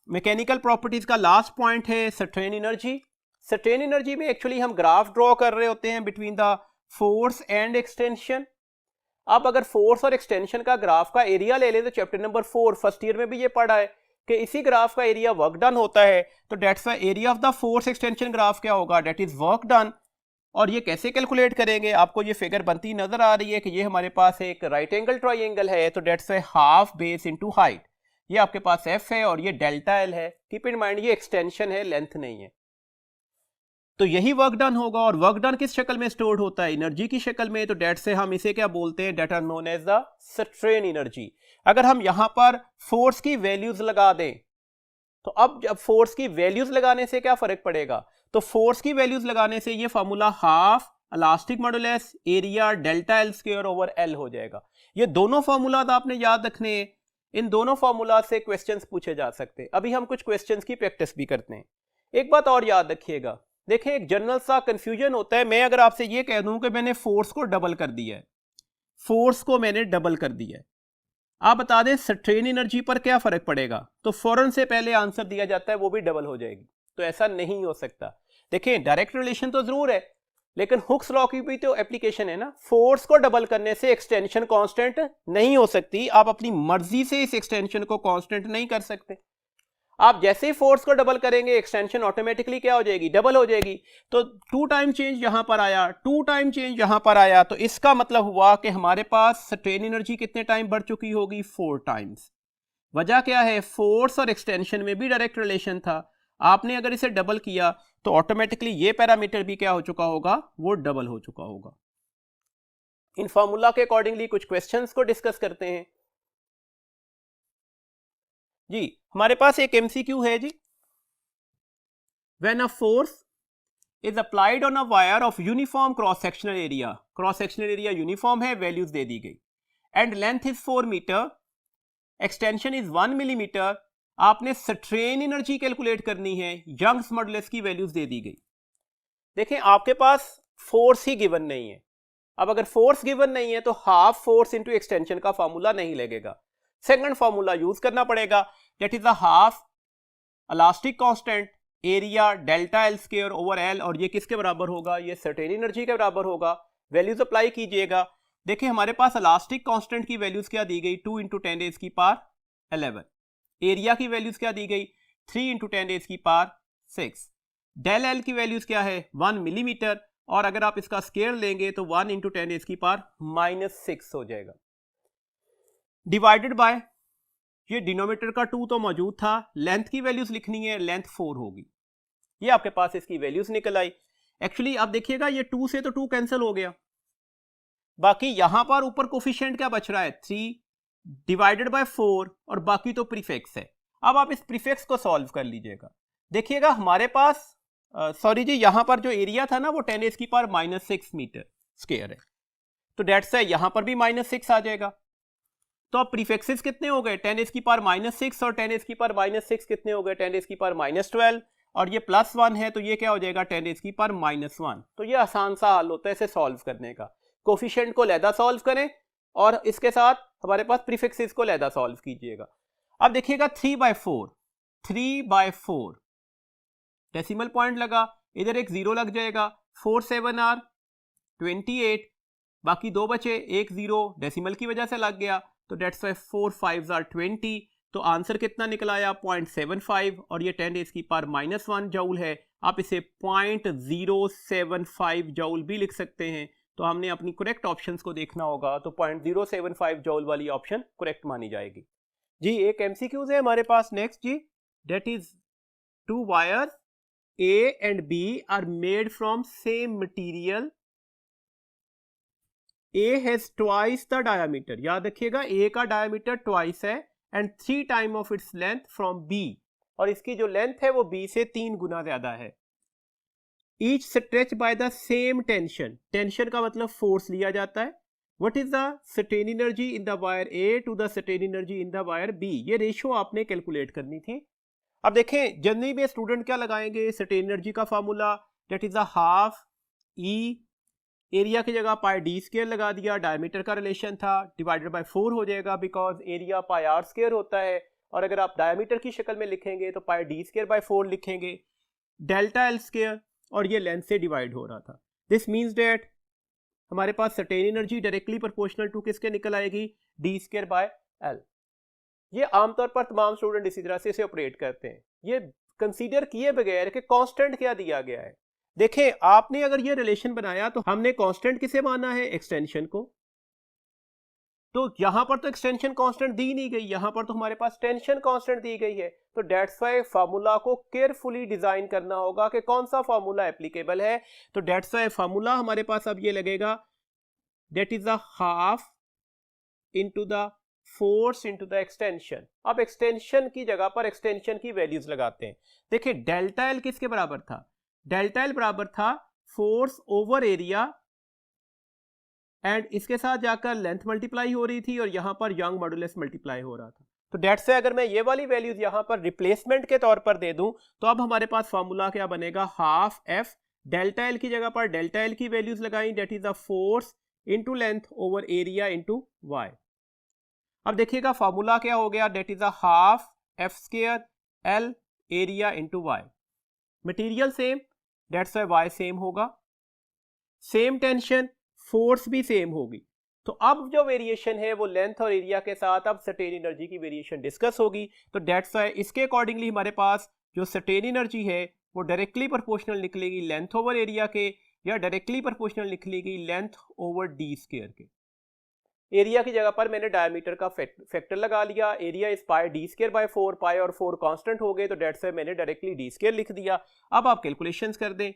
मैकेनिकल प्रॉपर्टीज का लास्ट पॉइंट है स्ट्रेन एनर्जी। स्ट्रेन एनर्जी में एक्चुअली हम ग्राफ ड्रॉ कर रहे होते हैं between the force and extension. अब अगर फोर्स और एक्सटेंशन का ग्राफ का एरिया ले ले तो चैप्टर नंबर 4 फर्स्ट ईयर में भी ये पढ़ा है कि इसी ग्राफ का एरिया वर्क डन होता है। तो that's the area of the force extension graph क्या होगा, डेट इज वर्क डन और ये कैसे कैलकुलेट करेंगे, आपको ये फिगर बनती नजर आ रही है कि ये हमारे पास एक राइट एंगल ट्राइंगल है, तो डेट्स है हाफ बेस इनटू हाइट, ये आपके पास एफ है और ये डेल्टा एल है। कीप इन माइंड ये एक्सटेंशन है, लेंथ नहीं है। तो यही वर्क डन होगा, और वर्क डन किस शक्ल में स्टोर्ड होता है, एनर्जी की शक्ल में। तो डेट से हम इसे क्या बोलते हैं, that are known as the strain energy. अगर हम यहां पर फोर्स की वैल्यूज लगा दें, तो अब जब फोर्स की वैल्यूज लगाने से क्या फर्क पड़ेगा, तो फोर्स की वैल्यूज लगाने से ये formula half elastic modulus area delta L square over L हो जाएगा। ये दोनों फार्मूला आपने याद रखने हैं, इन दोनों फार्मूला से क्वेश्चंस पूछे जा सकते हैं। अभी हम कुछ क्वेश्चंस की प्रैक्टिस भी करते हैं। एक बात और याद रखिएगा, देखें एक जनरल सा कंफ्यूजन होता है, मैं अगर आपसे ये कह दूं कि मैंने फोर्स को डबल कर दिया है, फोर्स को मैंने डबल कर दिया है, आप बता दें स्ट्रेन एनर्जी पर क्या फर्क पड़ेगा, तो फौरन से पहले आंसर दिया जाता है वो भी डबल हो जाएगी। तो ऐसा नहीं हो सकता। देखें डायरेक्ट रिलेशन तो जरूर है, लेकिन हुक्स लॉ की भी तो एप्लीकेशन है ना। फोर्स को डबल करने से एक्सटेंशन कांस्टेंट नहीं हो सकती, आप अपनी मर्जी से इस एक्सटेंशन को कांस्टेंट नहीं कर सकते। आप जैसे ही फोर्स को डबल करेंगे एक्सटेंशन ऑटोमेटिकली क्या हो जाएगी, डबल हो जाएगी। तो 2 टाइम चेंज यहां पर आया, 2 टाइम चेंज यहां पर आया, तो इसका मतलब हुआ कि हमारे पास स्ट्रेन एनर्जी कितने टाइम बढ़ चुकी होगी, 4 टाइम्स। वजह क्या है, फोर्स और एक्सटेंशन में भी डायरेक्ट रिलेशन था, आपने अगर इसे डबल किया तो ऑटोमेटिकली ये पैरामीटर भी क्या हो चुका होगा, वो डबल हो चुका होगा। इन फॉर्मूला के अकॉर्डिंगली कुछ क्वेश्चंस को डिस्कस करते हैं जी। हमारे पास एक एमसीक्यू है जी, when a force is applied on a wire of uniform cross sectional area, cross sectional area uniform है, वैल्यूज दे दी गई, and length is 4 metre, extension is 1 millimetre, आपने स्ट्रेन एनर्जी कैलकुलेट करनी है, यंग्स मॉडुलस की वैल्यूज दे दी गई। देखें आपके पास फोर्स ही गिवन नहीं है, अब अगर फोर्स गिवन नहीं है तो हाफ फोर्स इंटू एक्सटेंशन का फॉर्मूला नहीं लगेगा, सेकंड फॉर्मूला यूज करना पड़ेगा, that is the half elastic constant area delta L square over L, और ये किसके बराबर होगा, ये सर्टेन एनर्जी के बराबर होगा। वैल्यूज अप्लाई कीजिएगा। देखिए हमारे पास इलास्टिक कांस्टेंट की वैल्यूज क्या दी गई, 2 इंटू 10 रेज़ की पावर 11, एरिया की वैल्यूज क्या दी गई, 3 इंटू 10 रेज़ की पावर 6, डेल एल की वैल्यूज क्या है 1 मिलीमीटर, और अगर आप इसका स्केयर लेंगे तो 1 इंटू 10 रेज़ की पावर -6 हो जाएगा, डिवाइडेड बाय ये डिनोमिनेटर का 2 तो मौजूद था, लेंथ की वैल्यूज लिखनी है, लेंथ 4 होगी, ये आपके पास इसकी वैल्यूज निकल आई। एक्चुअली आप देखिएगा ये 2 से तो 2 कैंसिल हो गया, बाकी यहां पर ऊपर कोफिशिएंट क्या बच रहा है 3 डिवाइडेड बाय 4, और बाकी तो प्रीफिक्स है। अब आप इस प्रीफिक्स को सॉल्व कर लीजिएगा। देखिएगा हमारे पास सॉरी जी, यहां पर जो एरिया था ना वो 10 रेज़ की पावर -6 मीटर स्क्वायर है, तो डेट्स है यहां पर भी -6 आ जाएगा। तो अब प्रीफिक्सेस कितने हो गए, 10 रेज़ की पावर -6 और 10 रेज़ की पावर -6 कितने हो गए, 10 रेज़ की पावर -12, और ये +1 है तो ये क्या हो जाएगा 10 रेज़ की पावर -1। तो ये आसान सा हल होता है इसे सॉल्व करने का, कोफिशिएंट को लहदा सॉल्व करें और इसके साथ हमारे पास प्रीफिक्सेस को लहदा सॉल्व कीजिएगा। अब देखिएगा 3/4 डेसिमल पॉइंट लगा, इधर एक 0 लग जाएगा, 4 7 आर 28, बाकी 2 बचे, एक 0 डेसिमल की वजह से लग गया, तो डेट्स वाई 4 5 आर 20, तो आंसर कितना निकल आया 0.75, और ये 10 रेज़ की पावर -1 जूल है, आप इसे 0.075 जूल भी लिख सकते हैं। तो हमने अपनी करेक्ट ऑप्शंस को देखना होगा, तो 0.075 जूल वाली ऑप्शन करेक्ट मानी जाएगी जी। एक एमसीक्यूज है हमारे पास नेक्स्ट जी, that is 2 wires A and B are made from same material. A has twice the diameter, याद रखिएगा A का डायमीटर twice है and 3 time of its length from B, और इसकी जो लेंथ है वो B से 3 गुना ज्यादा है। Each stretch by the same tension, tension का मतलब फोर्स लिया जाता है। What is the strain energy in the wire A to the strain energy in the wire B, ये रेशियो आपने कैलकुलेट करनी थी। अब देखें जनरली में स्टूडेंट क्या लगाएंगे, स्ट्रेन एनर्जी का formula that is a half E, area की जगह पाई डी स्क्वायर लगा दिया, डायमीटर का रिलेशन था, डिवाइडेड बाय 4 हो जाएगा because area pi r square होता है, और अगर आप डायमीटर की शक्ल में लिखेंगे तो पाई डी स्क्वायर बाय 4 लिखेंगे, डेल्टा एल स्क्वायर, और ये लेंथ से डिवाइड हो रहा था। दिस मीन्स डेट हमारे पास strain energy directly proportional to किसके निकल आएगी, डी स्क्वायर बाय एल। ये आमतौर पर तमाम स्टूडेंट इसी तरह से इसे ऑपरेट करते हैं, ये कंसीडर किए बगैर कि कांस्टेंट क्या दिया गया है। देखें आपने अगर ये रिलेशन बनाया तो हमने कांस्टेंट किसे माना है, एक्सटेंशन को। तो यहां पर तो एक्सटेंशन कांस्टेंट दी नहीं गई, यहां पर तो हमारे पास टेंशन कांस्टेंट दी गई है। तो डेट्स वाई फार्मूला को केयरफुली डिजाइन करना होगा कि कौन सा फार्मूला एप्लीकेबल है। तो डेट्स वाई फार्मूला हमारे पास अब ये लगेगा, that is the half into the force into the extension. अब एक्सटेंशन की जगह पर एक्सटेंशन की वैल्यूज लगाते हैं। देखिए डेल्टा एल किसके बराबर था, डेल्टा एल बराबर था फोर्स ओवर एरिया एंड इसके साथ जाकर लेंथ मल्टीप्लाई हो रही थी और यहां पर यंग मॉडुलस मल्टीप्लाई हो रहा था। तो डेट से अगर मैं ये वाली वैल्यूज यहां पर रिप्लेसमेंट के तौर पर दे दूं तो अब हमारे पास फॉर्मूला क्या बनेगा, हाफ एफ, डेल्टा एल की जगह पर डेल्टा एल की वैल्यूज लगाई, that is the force into length over area into Y. अब देखिएगा फॉर्मूला क्या हो गया, that is the half F square L area into Y. Material same, that's Y Y same होगा, सेम टेंशन, फोर्स भी same होगी। तो अब जो वेरिएशन है वो लेंथ और एरिया के साथ अब सर्टेन एनर्जी की वेरिएशन डिस्कस होगी। तो डेट्स वाई इसके अकॉर्डिंगली हमारे पास जो सर्टेन एनर्जी है वो डायरेक्टली प्रोपोर्शनल निकलेगी लेंथ ओवर एरिया के, या डायरेक्टली प्रोपोर्शनल निकलेगी लेंथ ओवर डी स्क्वायर के। एरिया की जगह पर मैंने डायमीटर का फैक्टर लगा लिया, area is pi D square by 4, pi और 4 कांस्टेंट हो गए, तो डेट्स वाई मैंने डायरेक्टली डी स्क्वायर लिख दिया। अब आप कैलकुलेशंस कर दें,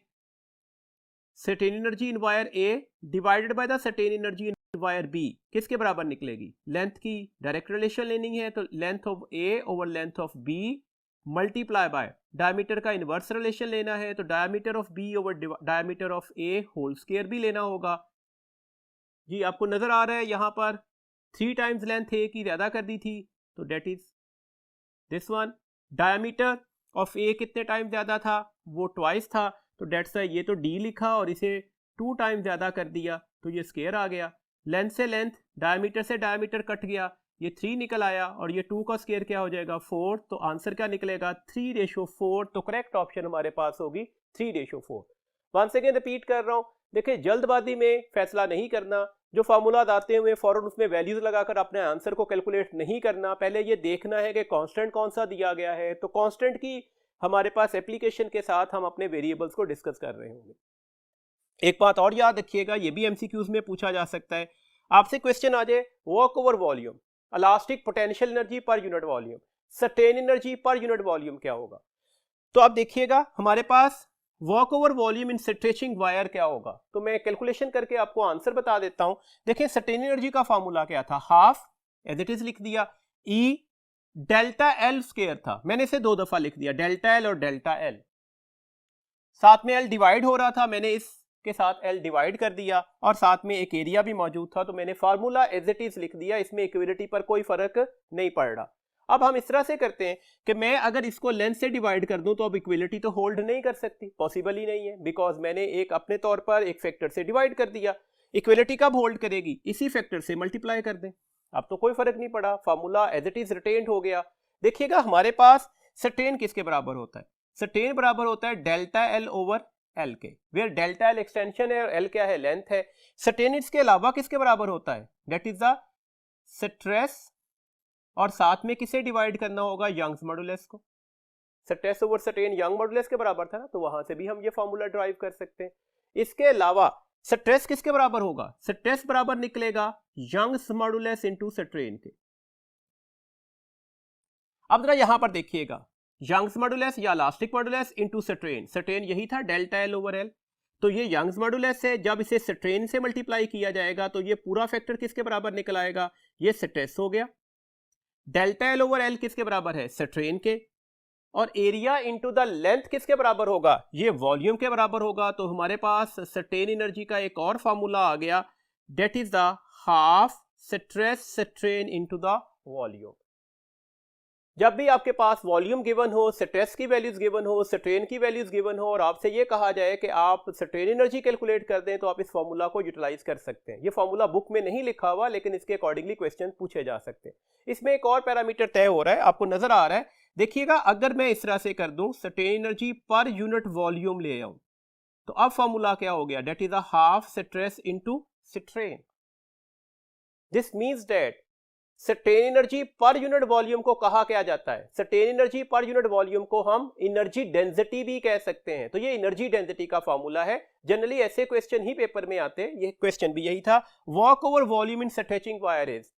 strain energy in wire A divided by the strain energy in wire B किसके बराबर निकलेगी, लेंथ की डायरेक्ट रिलेशन लेनी है तो length of A over length of B multiply by diameter का इनवर्स रिलेशन लेना है, तो diameter of B over diameter of A whole square भी लेना होगा। जी आपको नजर आ रहा है यहां पर 3 टाइम्स लेंथ ए की ज्यादा कर दी थी, तो that is this one. Diameter of A कितने टाइम ज्यादा था, वो ट्वाइस था, तो डेट्स वाई ये तो डी लिखा और इसे 2 टाइम ज्यादा कर दिया तो ये स्क्वायर आ गया। लेंथ से लेंथ, डायमीटर से डायमीटर कट गया, ये 3 निकल आया और ये 2 का स्क्वायर क्या हो जाएगा 4, तो आंसर क्या निकलेगा 3:4। तो करेक्ट ऑप्शन हमारे पास होगी 3:4। वंस अगेन रिपीट कर रहा हूं, देखिए जल्दबाजी में फैसला नहीं करना, जो फार्मूला आते हुए फौरन उसमें वैल्यूज लगाकर अपने आंसर को कैलकुलेट नहीं करना, पहले ये देखना है कि कांस्टेंट कौन सा दिया गया है। तो कांस्टेंट की हमारे पास एप्लीकेशन के साथ हम अपने वेरिएबल्स को डिस्कस कर रहे होंगे। एक बात और याद रखिएगा, ये भी एमसीक्यूज में पूछा जा सकता है, आपसे क्वेश्चन आ जाए work over volume, elastic potential energy per unit volume, certain energy per unit volume क्या होगा। तो आप देखिएगा हमारे पास work over volume in stretching wire क्या होगा, तो मैं कैलकुलेशन करके आपको आंसर बता देता हूं। देखिए सर्टेन एनर्जी का फॉर्मूला क्या था, हाफ एज इट इज लिख दिया, ई डेल्टा एल स्क्वायर था, मैंने इसे 2 दफा लिख दिया, डेल्टा एल और डेल्टा एल, साथ में एल डिवाइड हो रहा था, मैंने इसके साथ एल डिवाइड कर दिया और साथ में एक एरिया भी मौजूद था, तो मैंने फार्मूला एज इट इज लिख दिया, इसमें इक्विलिटी पर कोई फर्क नहीं पड़ रहा। अब हम इस तरह से करते हैं कि मैं अगर इसको लेंथ से डिवाइड कर दूं तो अब इक्विलिटी तो होल्ड नहीं कर सकती, पॉसिबल ही नहीं है, बिकॉज मैंने एक अपने तौर पर एक फैक्टर से डिवाइड कर दिया। इक्विलिटी कब होल्ड करेगी, इसी फैक्टर से मल्टीप्लाई कर दें, अब तो कोई फर्क नहीं पड़ा, formula as it is retained हो गया। देखिएगा हमारे पास सर्टेन किसके बराबर होता है, सर्टेन बराबर होता है डेल्टा एल ओवर एल के, वेयर डेल्टा एल एक्सटेंशन है और एल क्या है, लेंथ है। सर्टेन इसके अलावा किसके बराबर होता है, दैट इज द स्ट्रेस, और साथ में किसे डिवाइड करना होगा, यंग्स मॉडुलस को। Stress over certain young modulus के बराबर था ना, तो वहां से भी हम ये फॉर्मूला ड्राइव कर सकते हैं। इसके अलावा स्ट्रेस किसके बराबर होगा, स्ट्रेस बराबर निकलेगा यंग्स मॉडुलस इनटू सर्टेन के। अब जरा यहां पर देखिएगा, यंग्स मॉडुलस या elastic modulus into certain, certain यही था डेल्टा एल ओवर एल, तो ये यंग्स मॉडुलस है, जब इसे सर्टेन से मल्टीप्लाई किया जाएगा तो ये पूरा फैक्टर किसके बराबर निकल आएगा, ये स्ट्रेस हो गया। डेल्टा एल ओवर एल किसके बराबर है, सर्टेन के, और एरिया इनटू द लेंथ किसके बराबर होगा, ये वॉल्यूम के बराबर होगा। तो हमारे पास सर्टेन एनर्जी का एक और फॉर्मूला आ गया, that is the half stress certain into the volume. जब भी आपके पास वॉल्यूम गिवन हो, स्ट्रेस की वैल्यूज गिवन हो, स्ट्रेन की वैल्यूज गिवन हो और आपसे ये कहा जाए कि आप स्ट्रेन एनर्जी कैलकुलेट कर दें, तो आप इस फॉर्मूला को यूटिलाइज कर सकते हैं। ये फॉर्मूला बुक में नहीं लिखा हुआ, लेकिन इसके अकॉर्डिंगली क्वेश्चन पूछे जा सकते हैं। इसमें एक और पैरामीटर तय हो रहा है, आपको नजर आ रहा है, देखिएगा अगर मैं इस तरह से कर दूं strain energy per unit volume ले आऊं, तो अब फॉर्मूला क्या हो गया, that is a half stress into strain. This means that certain energy per unit volume को कहा क्या जाता है? Certain energy per unit volume को हम एनर्जी डेंसिटी भी कह सकते हैं। तो ये एनर्जी डेंसिटी का फॉर्मूला है। जनरली ऐसे क्वेश्चन ही पेपर में आते हैं, ये क्वेश्चन भी यही था। Work over volume in stretching wire is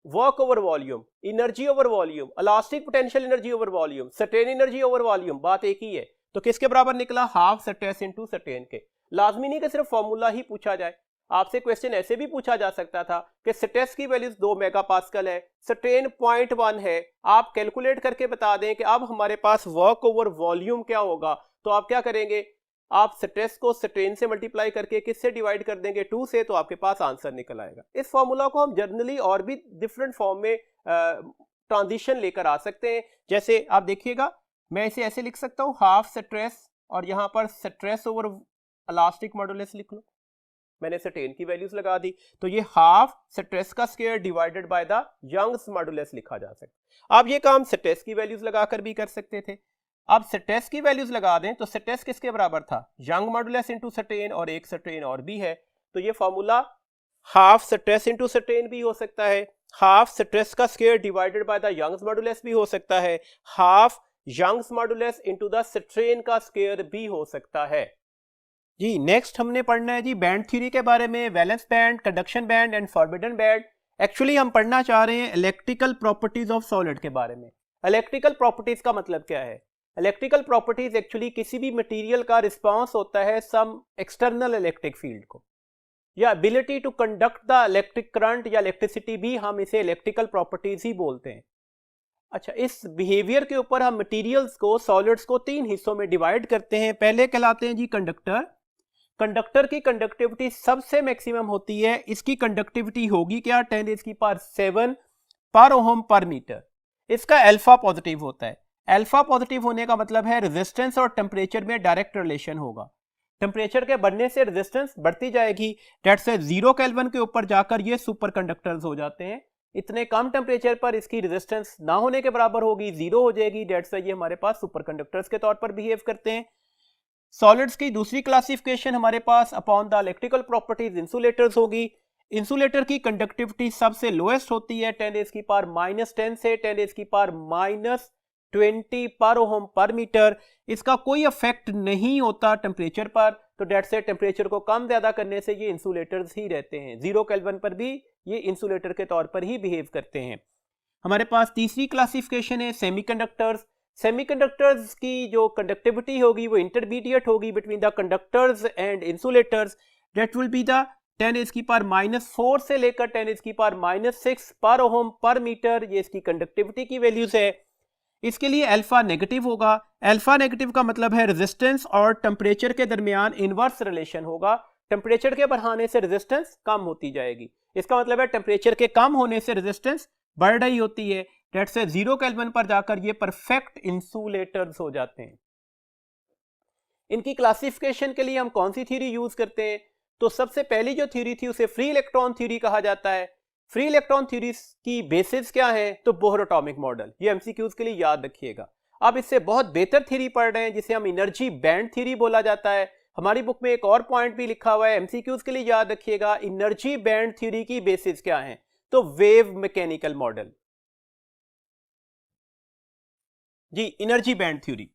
work over volume, energy over volume, elastic potential energy over volume, certain energy over volume, बात एक ही है। तो किसके बराबर निकला? हाफ स्ट्रेस इनटू सर्टेन के। लाजमी नहीं कि सिर्फ फॉर्मूला ही पूछा जाए, आपसे क्वेश्चन ऐसे भी पूछा जा सकता था कि स्ट्रेस की वैल्यूज 2 मेगापास्कल है, सर्टेन 0.1 है, आप कैलकुलेट करके बता दें कि अब हमारे पास वर्क ओवर वॉल्यूम क्या होगा। तो आप क्या करेंगे? आप स्ट्रेस को स्ट्रेन से मल्टीप्लाई करके किससे डिवाइड कर देंगे? 2 से, तो आपके पास आंसर निकल आएगा। इस फॉर्मूला को हम जनरली और भी डिफरेंट फॉर्म में ट्रांजिशन लेकर आ सकते हैं। जैसे आप देखिएगा, मैं इसे ऐसे लिख सकता हूं, हाफ स्ट्रेस, और यहां पर स्ट्रेस ओवर इलास्टिक मॉडुलस लिख लो। मैंने सर्टेन की वैल्यूज लगा दी, तो ये हाफ स्ट्रेस का square divided by the Young's modulus लिखा जा सकता है। आप ये काम स्ट्रेस की वैल्यूज लगाकर भी कर सकते थे। अब स्ट्रेस की वैल्यूज लगा दें तो स्ट्रेस किसके बराबर था? यंग मॉडुलस इनटू सर्टेन, और एक सर्टेन और भी है। तो ये formula half stress into strain भी हो सकता है, हाफ स्ट्रेस का square divided by the Young's modulus भी हो सकता है, half Young's modulus into the strain का स्क्वायर भी हो सकता है। जी नेक्स्ट हमने पढ़ना है जी बैंड थ्योरी के बारे में, valence band, conduction band and forbidden band. Actually हम पढ़ना चाह रहे हैं इलेक्ट्रिकल प्रॉपर्टीज ऑफ सॉलिड के बारे में। इलेक्ट्रिकल प्रॉपर्टीज का मतलब क्या है? इलेक्ट्रिकल प्रॉपर्टीज एक्चुअली किसी भी मटेरियल का रिस्पांस होता है सम एक्सटर्नल इलेक्ट्रिक फील्ड को, या ability to conduct the electric current या इलेक्ट्रिसिटी भी हम इसे इलेक्ट्रिकल प्रॉपर्टीज ही बोलते हैं। अच्छा, इस बिहेवियर के ऊपर हम मटेरियल्स को, सॉलिड्स को 3 हिस्सों में डिवाइड करते हैं। पहले कहलाते हैं जी कंडक्टर। कंडक्टर की कंडक्टिविटी सबसे मैक्सिमम होती है, इसकी कंडक्टिविटी होगी क्या? 10⁷ पर ओहम पर मीटर। इसका अल्फा पॉजिटिव होता है। अल्फा पॉजिटिव होने का मतलब है रेजिस्टेंस और टेम्परेचर में डायरेक्ट रिलेशन होगा। टेम्परेचर के बढ़ने से रेजिस्टेंस बढ़ती जाएगी, डेट से 0 केल्विन के ऊपर जाकर ये सुपर कंडक्टर्स हो जाते हैं। इतने कम टेम्परेचर पर इसकी रेजिस्टेंस ना होने के बराबर होगी, 0 हो जाएगी, डेट से ये हमारे पास सुपर कंडक्टर्स के तौर पर बिहेव करते हैं। सॉलिड्स की दूसरी क्लासिफिकेशन हमारे पास upon the electrical properties insulators होगी। इंसुलेटर की कंडक्टिविटी सबसे लोएस्ट होती है 10⁻⁻10 से 10⁻⁻20 पर ओहम पर मीटर। इसका कोई इफेक्ट नहीं होता टेम्परेचर पर, तो डेट से टेम्परेचर को कम ज्यादा करने से ये इंसुलेटर्स ही रहते हैं। 0 केल्विन पर भी ये इंसुलेटर के तौर पर ही बिहेव करते हैं। हमारे पास तीसरी क्लासिफिकेशन है सेमीकंडक्टर्स। सेमीकंडक्टर्स की जो कंडक्टिविटी होगी वो इंटरमीडिएट होगी between the conductors and insulators, that will be the 10⁻⁻4 से लेकर 10⁻⁻6 पर ओहम पर मीटर। ये इसकी कंडक्टिविटी की वैल्यूज है। इसके लिए अल्फा नेगेटिव होगा। अल्फा नेगेटिव का मतलब है रेजिस्टेंस और टेम्परेचर के दरमियान इनवर्स रिलेशन होगा। टेम्परेचर के बढ़ाने से रेजिस्टेंस कम होती जाएगी। इसका मतलब है टेम्परेचर के कम होने से रेजिस्टेंस बढ़ रही होती है, डेट से 0 केल्विन पर जाकर ये परफेक्ट इंसुलेटर्स हो जाते हैं। इनकी क्लासिफिकेशन के लिए हम कौन सी थ्योरी यूज करते हैं? तो सबसे पहली जो थ्योरी थी उसे फ्री इलेक्ट्रॉन थ्योरी कहा जाता है। फ्री इलेक्ट्रॉन थ्योरी की बेसिस क्या है? तो बोहर एटॉमिक मॉडल। ये एमसीक्यूज के लिए याद रखिएगा। अब इससे बहुत बेहतर थ्योरी पढ़ रहे हैं जिसे हम एनर्जी बैंड थ्योरी बोला जाता है। हमारी बुक में एक और पॉइंट भी लिखा हुआ है, एमसीक्यूज के लिए याद रखिएगा। एनर्जी बैंड थ्योरी की बेसिस क्या है? तो वेव मैकेनिकल मॉडल। जी energy band theory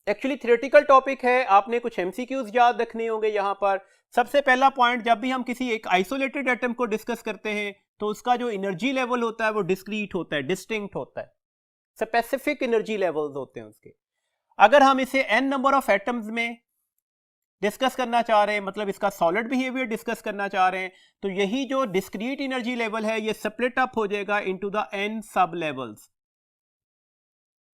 actually theoretical topic है, आपने कुछ एमसीक्यूज याद रखने होंगे। यहां पर सबसे पहला पॉइंट, जब भी हम किसी एक आइसोलेटेड एटम को डिस्कस करते हैं तो उसका जो एनर्जी लेवल होता है वो डिस्क्रीट होता है, डिस्टिंक्ट होता है, स्पेसिफिक एनर्जी लेवल्स होते हैं उसके। अगर हम इसे n नंबर ऑफ एटम्स में डिस्कस करना चाह रहे हैं, मतलब इसका सॉलिड बिहेवियर डिस्कस करना चाह रहे हैं, तो यही जो डिस्क्रीट एनर्जी लेवल है ये स्प्लिट अप हो जाएगा इनटू द n सब लेवल्स।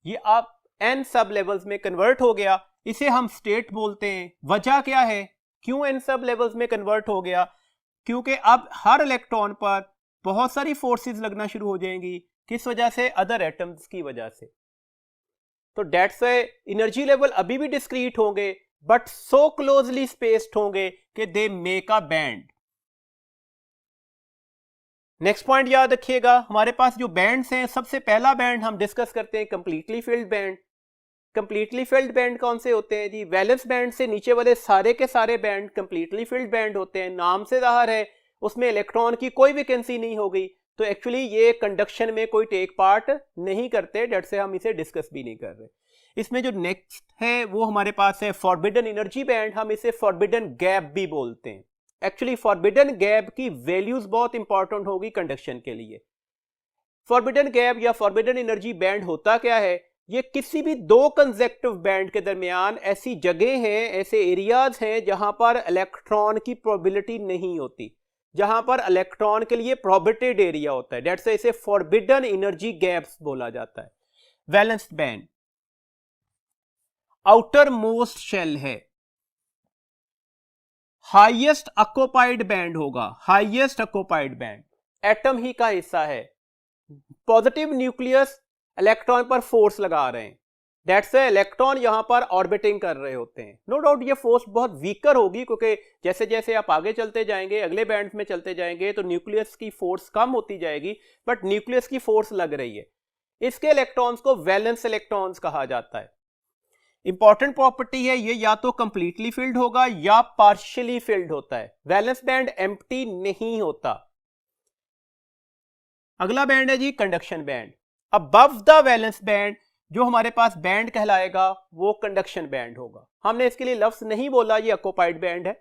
ये आप n सब लेवल्स में कन्वर्ट हो गया, इसे हम स्टेट बोलते हैं। वजह क्या है क्यों n सब लेवल्स में कन्वर्ट हो गया? क्योंकि अब हर इलेक्ट्रॉन पर बहुत सारी फोर्सेस लगना शुरू हो जाएंगी। किस वजह से? अदर एटम्स की वजह से। तो डेट से एनर्जी लेवल अभी भी डिस्क्रीट होंगे बट सो क्लोजली स्पेस्ड होंगे कि they make a band. Next point याद रखिएगा, हमारे पास जो बैंड्स हैं, सबसे पहला बैंड हम डिस्कस करते हैं completely filled band. Completely filled band कौन से होते हैं जी? वैलेंस बैंड से नीचे वाले सारे के सारे बैंड कंप्लीटली फिल्ड बैंड होते हैं। नाम से जाहिर है उसमें इलेक्ट्रॉन की कोई वैकेंसी नहीं होगी, तो एक्चुअली ये कंडक्शन में कोई टेक पार्ट नहीं करते, डेट से हम इसे डिस्कस भी नहीं कर रहे। इसमें जो नेक्स्ट है वो हमारे पास है फॉरबिडन एनर्जी बैंड, हम इसे फॉरबिडन गैप भी बोलते हैं। एक्चुअली फॉरबिडन गैप की वैल्यूज बहुत इंपॉर्टेंट होगी कंडक्शन के लिए। फॉरबिडन गैप या फॉरबिडन एनर्जी बैंड होता क्या है, ये किसी भी दो कंसेक्टिव बैंड के दरमियान ऐसी जगह हैं, ऐसे एरियाज हैं जहां पर इलेक्ट्रॉन की प्रोबेबिलिटी नहीं होती, जहां पर इलेक्ट्रॉन के लिए प्रोहिबिटेड एरिया होता है, डेट्स इसे फॉरबिडन एनर्जी गैप्स बोला जाता है। Valence band outermost shell है, हाईएस्ट ऑक्युपाइड बैंड होगा, हाईएस्ट ऑक्युपाइड बैंड एटम ही का हिस्सा है, पॉजिटिव न्यूक्लियस इलेक्ट्रॉन पर फोर्स लगा रहे हैं, डेट्स इलेक्ट्रॉन यहां पर ऑर्बिटिंग कर रहे होते हैं। नो डाउट ये फोर्स बहुत वीकर होगी, क्योंकि जैसे जैसे आप आगे चलते जाएंगे, अगले बैंड में चलते जाएंगे, तो न्यूक्लियस की फोर्स कम होती जाएगी, बट न्यूक्लियस की फोर्स लग रही है। इसके इलेक्ट्रॉन्स को वैलेंस इलेक्ट्रॉन्स कहा जाता है। इंपॉर्टेंट प्रॉपर्टी है ये, या तो कंप्लीटली फिल्ड होगा या पार्शियली फिल्ड होता है। वैलेंस बैंड एम्प्टी नहीं होता। अगला बैंड है जी conduction band. Above the valence band जो हमारे पास बैंड कहलाएगा वो कंडक्शन बैंड होगा। हमने इसके लिए लफ्ज नहीं बोला ये ऑक्युपाइड बैंड है,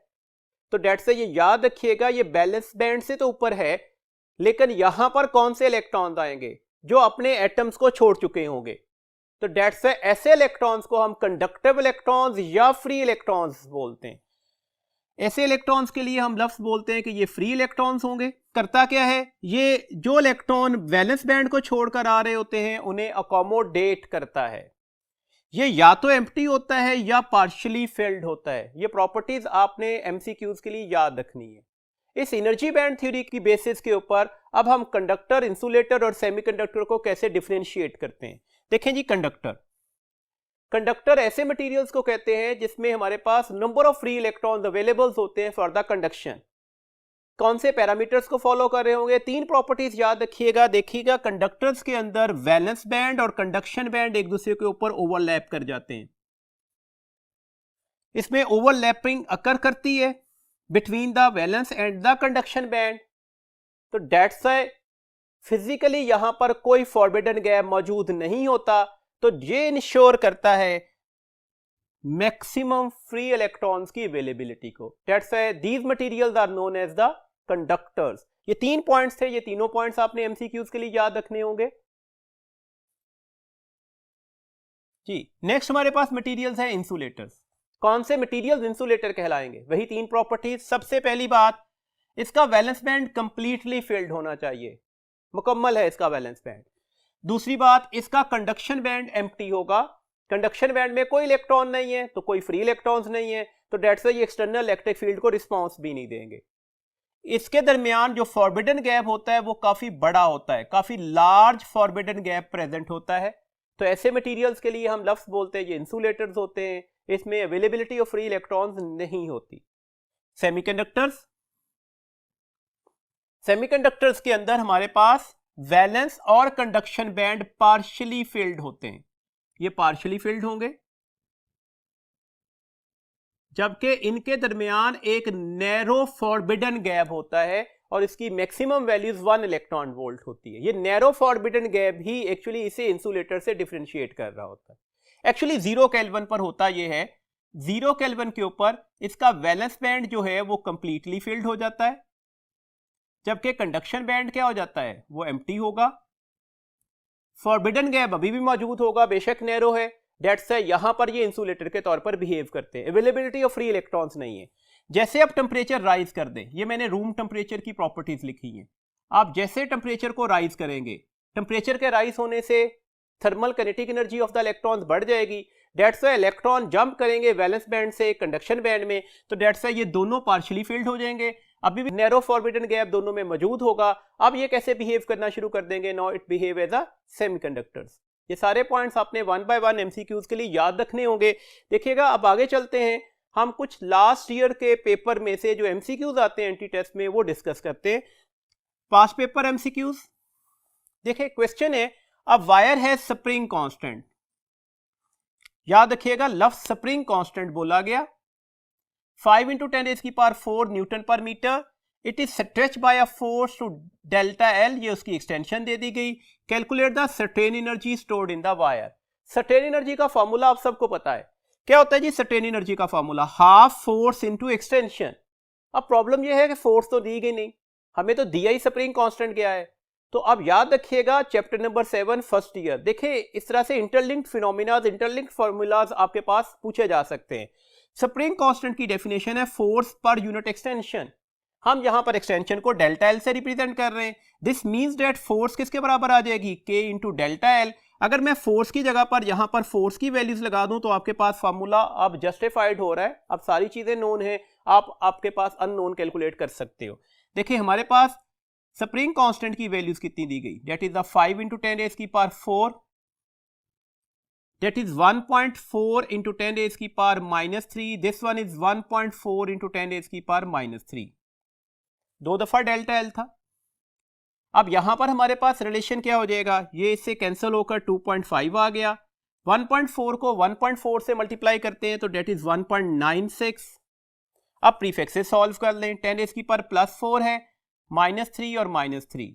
तो डेट से ये याद रखिएगा, ये बैलेंस बैंड से तो ऊपर है, लेकिन यहां पर कौन से इलेक्ट्रॉन्स आएंगे, जो अपने एटम्स को छोड़ चुके होंगे। तो डेट से ऐसे इलेक्ट्रॉन्स को हम कंडक्टिव इलेक्ट्रॉन्स या फ्री इलेक्ट्रॉन्स बोलते हैं। ऐसे इलेक्ट्रॉन्स के लिए हम लफ्ज बोलते हैं कि ये फ्री इलेक्ट्रॉन्स होंगे। करता क्या है, ये जो इलेक्ट्रॉन वैलेंस बैंड को छोड़कर आ रहे होते हैं उन्हें अकोमोडेट करता है। ये या तो एम्प्टी होता है या पार्शियली फिल्ड होता है। ये प्रॉपर्टीज आपने एमसीक्यूज के लिए याद रखनी है। इस एनर्जी बैंड थ्योरी की बेसिस के ऊपर अब हम कंडक्टर, इंसुलेटर और सेमीकंडक्टर को कैसे डिफरेंशिएट करते हैं। देखें जी, कंडक्टर ऐसे मटेरियल्स को कहते हैं जिसमें हमारे पास number of free electrons available होते हैं फॉर द कंडक्शन। कौन से पैरामीटर्स को फॉलो कर रहे होंगे, तीन प्रॉपर्टीज याद रखिएगा। देखिएगा, कंडक्टर्स के अंदर वैलेंस बैंड और कंडक्शन बैंड एक दूसरे के ऊपर ओवरलैप कर जाते हैं। इसमें ओवरलैपिंग अकर करती है between the valence and the conduction band. तो डेट्स फिजिकली यहां पर कोई फॉरबिडन गैप मौजूद नहीं होता, तो ये इंश्योर करता है मैक्सिमम फ्री इलेक्ट्रॉन्स की अवेलेबिलिटी को। That's these materials are known as the conductors. ये तीन पॉइंट्स थे, ये तीनों पॉइंट्स आपने एमसीक्यूज के लिए याद रखने होंगे जी। नेक्स्ट हमारे पास मटेरियल्स है इंसुलेटर्स। कौन से मटेरियल्स इंसुलेटर कहलाएंगे, वही तीन प्रॉपर्टीज। सबसे पहली बात, इसका वैलेंस बैंड कंप्लीटली फिल्ड होना चाहिए, मुकम्मल है इसका वैलेंस बैंड। दूसरी बात, इसका कंडक्शन बैंड एम्प्टी होगा। कंडक्शन बैंड में कोई इलेक्ट्रॉन नहीं है तो कोई फ्री इलेक्ट्रॉन्स नहीं है, तो डेट्स ये एक्सटर्नल इलेक्ट्रिक फील्ड को रिस्पांस भी नहीं देंगे। इसके दरमियान जो फॉरबिडन गैप होता है वो काफी बड़ा होता है, काफी लार्ज फॉरबिडन गैप प्रेजेंट होता है। तो ऐसे मटेरियल्स के लिए हम लफ्ज बोलते हैं ये इंसुलेटर्स होते हैं, इसमें अवेलेबिलिटी ऑफ फ्री इलेक्ट्रॉन्स नहीं होती। सेमीकंडक्टर्स के अंदर हमारे पास वैलेंस और कंडक्शन बैंड पार्शियली फिल्ड होते हैं, ये पार्शियली फिल्ड होंगे, जबकि इनके दरमियान एक नैरो फॉरबिडन गैप होता है और इसकी मैक्सिमम वैल्यूज 1 इलेक्ट्रॉन वोल्ट होती है। ये नैरो फॉरबिडन गैप ही एक्चुअली इसे इंसुलेटर से डिफरेंशिएट कर रहा होता है। एक्चुअली 0 केल्विन पर होता यह है, 0 केल्विन के ऊपर इसका वैलेंस बैंड जो है वो कंप्लीटली फिल्ड हो जाता है, जबकि कंडक्शन बैंड क्या हो जाता है, वो एम्प्टी होगा। फॉरबिडन गैप अभी भी मौजूद होगा, बेशक नैरो है, डेट्स है यहां पर ये इंसुलेटर के तौर पर बिहेव करते हैं। अवेलेबिलिटी ऑफ फ्री इलेक्ट्रॉन्स नहीं है। जैसे आप टेम्परेचर राइज कर दें, ये मैंने रूम टेम्परेचर की प्रॉपर्टीज लिखी हैं, आप जैसे टेम्परेचर को राइज करेंगे, टेम्परेचर के राइज होने से thermal kinetic energy of the electrons बढ़ जाएगी। डेट्स है इलेक्ट्रॉन जंप करेंगे वैलेंस बैंड से कंडक्शन बैंड में, तो डेट्स है ये दोनों पार्शियली फिल्ड हो जाएंगे, अभी भी नैरो फॉरबिडन गैप दोनों में मौजूद होगा। अब ये कैसे बिहेव करना शुरू कर देंगे, now it behave as a semiconductors. ये सारे पॉइंट्स आपने 1 बाय 1 एमसीक्यूज के लिए याद रखने होंगे। देखिएगा, अब आगे चलते हैं, हम कुछ लास्ट ईयर के पेपर में से जो एमसीक्यूज आते हैं एंटी टेस्ट में वो डिस्कस करते हैं। पास्ट पेपर एमसीक्यूज देखिए, क्वेश्चन है अ वायर है स्प्रिंग कांस्टेंट। याद रखिएगा, लफ्ज स्प्रिंग कांस्टेंट बोला गया। 5 × 10⁴ न्यूटन पर metre it is stretch by a force to delta L, ये उसकी एक्सटेंशन दे दी गई। Calculate the strain energy stored in the wire. Strain energy का फॉर्मूला आप सबको पता है, क्या होता है जी सर्टेन एनर्जी का formula? Half force into extension. अब प्रॉब्लम यह है कि फोर्स तो दी गई नहीं, हमें तो दिया ही स्प्रिंग कांस्टेंट गया है। तो अब याद रखिएगा चैप्टर नंबर 7 फर्स्ट ईयर, देखिए इस तरह से इंटरलिंक्ड फिनोमिनाज, इंटरलिंक्ड फॉर्मूलाज आपके पास पूछे जा सकते हैं। स्प्रिंग कांस्टेंट की डेफिनेशन है फोर्स पर यूनिट एक्सटेंशन। हम यहां पर एक्सटेंशन को डेल्टा एल से रिप्रेजेंट कर रहे हैं। दिस मींस दैट फोर्स किसके बराबर आ जाएगी? के इंटू डेल्टा एल। अगर मैं फोर्स की जगह पर यहां पर फोर्स की वैल्यूज लगा दूं तो आपके पास फार्मूला अब जस्टिफाइड हो रहा है। अब सारी चीजें नोन है, आपके पास अननोन कैलकुलेट कर सकते हो। देखिए हमारे पास स्प्रिंग कांस्टेंट की वैल्यूज कितनी दी गई? That is the 5 into 10 raise की power 4, that is 1.4 into 10 raise की power -3, this one is 1.4 into 10 raise की पावर -3। दो दफा डेल्टा एल था। अब यहां पर हमारे पास रिलेशन क्या हो जाएगा? ये इससे कैंसिल होकर 2.5 आ गया। 1.4 को 1.4 से मल्टीप्लाई करते हैं तो डेट इज 1.96। अब प्रीफिक्सेस सॉल्व कर लें। 10 रेज़ की पावर +4 है, -3 और -3,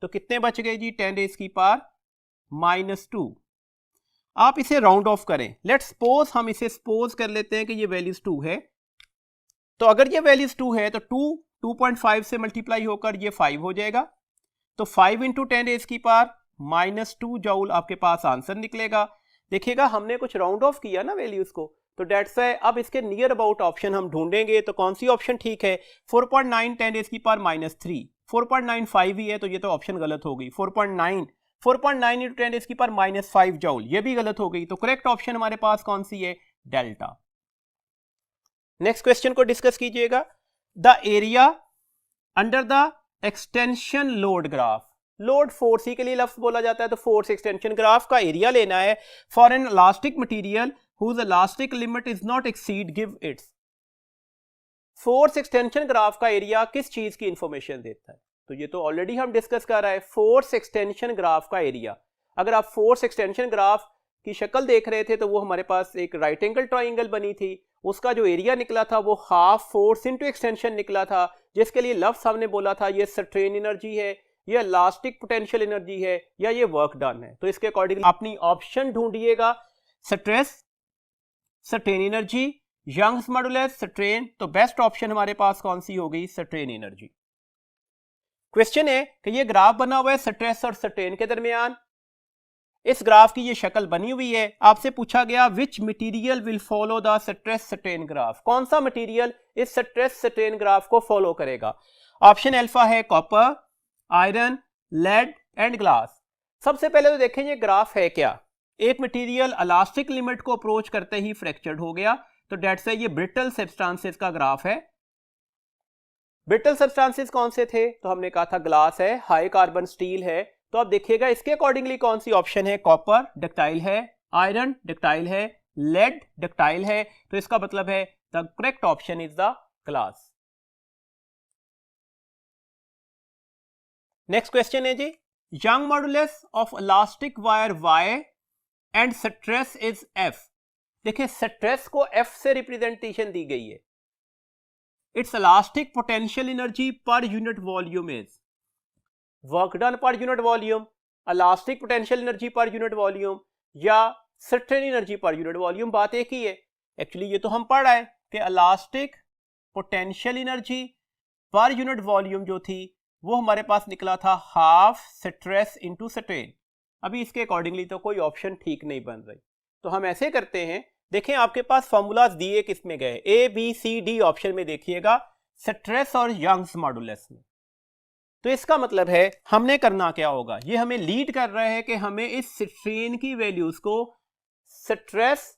तो कितने बच गए जी? 10 रेज़ की पावर -2। आप इसे राउंड ऑफ करें। लेट्स सपोज, हम इसे सपोज कर लेते हैं कि ये वैल्यूज 2 है। तो अगर ये वैल्यूज 2 है तो 2.5 से मल्टीप्लाई होकर ये 5 हो जाएगा। तो 5 इंटू 10 रेज़ की पावर -2 जूल आपके पास आंसर निकलेगा। देखिएगा हमने कुछ राउंड ऑफ किया ना वैल्यूज को, तो डेट्स है। अब इसके नियर अबाउट ऑप्शन हम ढूंढेंगे, तो कौन सी ऑप्शन ठीक है? 4.9 10 रेज़ की पावर -3, 4.95 ही है, तो ये तो ऑप्शन गलत हो गई। 4.9 इंटू 10 रेज़ की पावर -5 जूल, ये भी गलत हो गई। तो करेक्ट ऑप्शन हमारे पास कौन सी है? डेल्टा। नेक्स्ट क्वेश्चन को डिस्कस कीजिएगा। The area under the extension load graph, load force ही के लिए लफ्ज बोला जाता है, तो फोर्स एक्सटेंशन ग्राफ का एरिया लेना है for an elastic material whose elastic limit is not exceed give its। Force extension graph का एरिया किस चीज की इंफॉर्मेशन देता है? तो ये तो ऑलरेडी हम डिस्कस कर रहे हैं। फोर्स एक्सटेंशन ग्राफ का एरिया, अगर आप फोर्स एक्सटेंशन ग्राफ की शक्ल देख रहे थे तो वो हमारे पास एक राइट एंगल ट्राइंगल बनी थी, उसका जो एरिया निकला था वो हाफ फोर्स इनटू एक्सटेंशन निकला था, जिसके लिए लफ्ज हमने बोला था ये स्ट्रेन एनर्जी है, ये इलास्टिक पोटेंशियल एनर्जी है, या ये वर्क डन है। तो इसके अकॉर्डिंग अपनी ऑप्शन ढूंढिएगा। Stress, strain energy, Young's modulus, strain. तो बेस्ट ऑप्शन हमारे पास कौन सी होगी? Strain energy. क्वेश्चन है कि ये ग्राफ बना हुआ है स्ट्रेस और स्ट्रेन के दरमियान। इस ग्राफ की ये शक्ल बनी हुई है। आपसे पूछा गया which material will follow the stress strain graph, कौन सा मटेरियल इस स्ट्रेस स्ट्रेन ग्राफ को फॉलो करेगा? ऑप्शन अल्फा है copper, iron, lead and glass. सबसे पहले तो देखें ये ग्राफ है क्या। एक मटेरियल इलास्टिक लिमिट को अप्रोच करते ही फ्रैक्चर्ड हो गया, तो डेट्स है ये ब्रिटल सब्सटेंसेस का ग्राफ है। ब्रिटल सब्सटेंसेस कौन से थे? तो हमने कहा था ग्लास है, हाई कार्बन स्टील है। तो आप देखिएगा इसके अकॉर्डिंगली कौन सी ऑप्शन है? कॉपर डक्टाइल है, आयरन डक्टाइल है, लेड डक्टाइल है। तो इसका मतलब है the correct option is the glass. Next question है जी, Young modulus of elastic wire Y and stress is F. देखिए स्ट्रेस को एफ से रिप्रेजेंटेशन दी गई है। It's elastic potential energy per unit volume is, work done per unit volume, elastic potential energy per unit volume, या strain energy per unit volume, बात एक ही है। एक्चुअली ये तो हम पढ़ रहे हैं कि elastic potential energy per unit volume जो थी वो हमारे पास निकला था हाफ स्ट्रेस इनटू स्ट्रेन। अभी इसके अकॉर्डिंगली तो कोई ऑप्शन ठीक नहीं बन रही। तो हम ऐसे करते हैं, देखें आपके पास फॉर्मूलाज दिए किस में गए? A B C D option में देखिएगा, स्ट्रेस और यंग्स मॉडुलस में। तो इसका मतलब है हमने करना क्या होगा? ये हमें लीड कर रहा है कि हमें इस स्ट्रेन की वैल्यूज को स्ट्रेस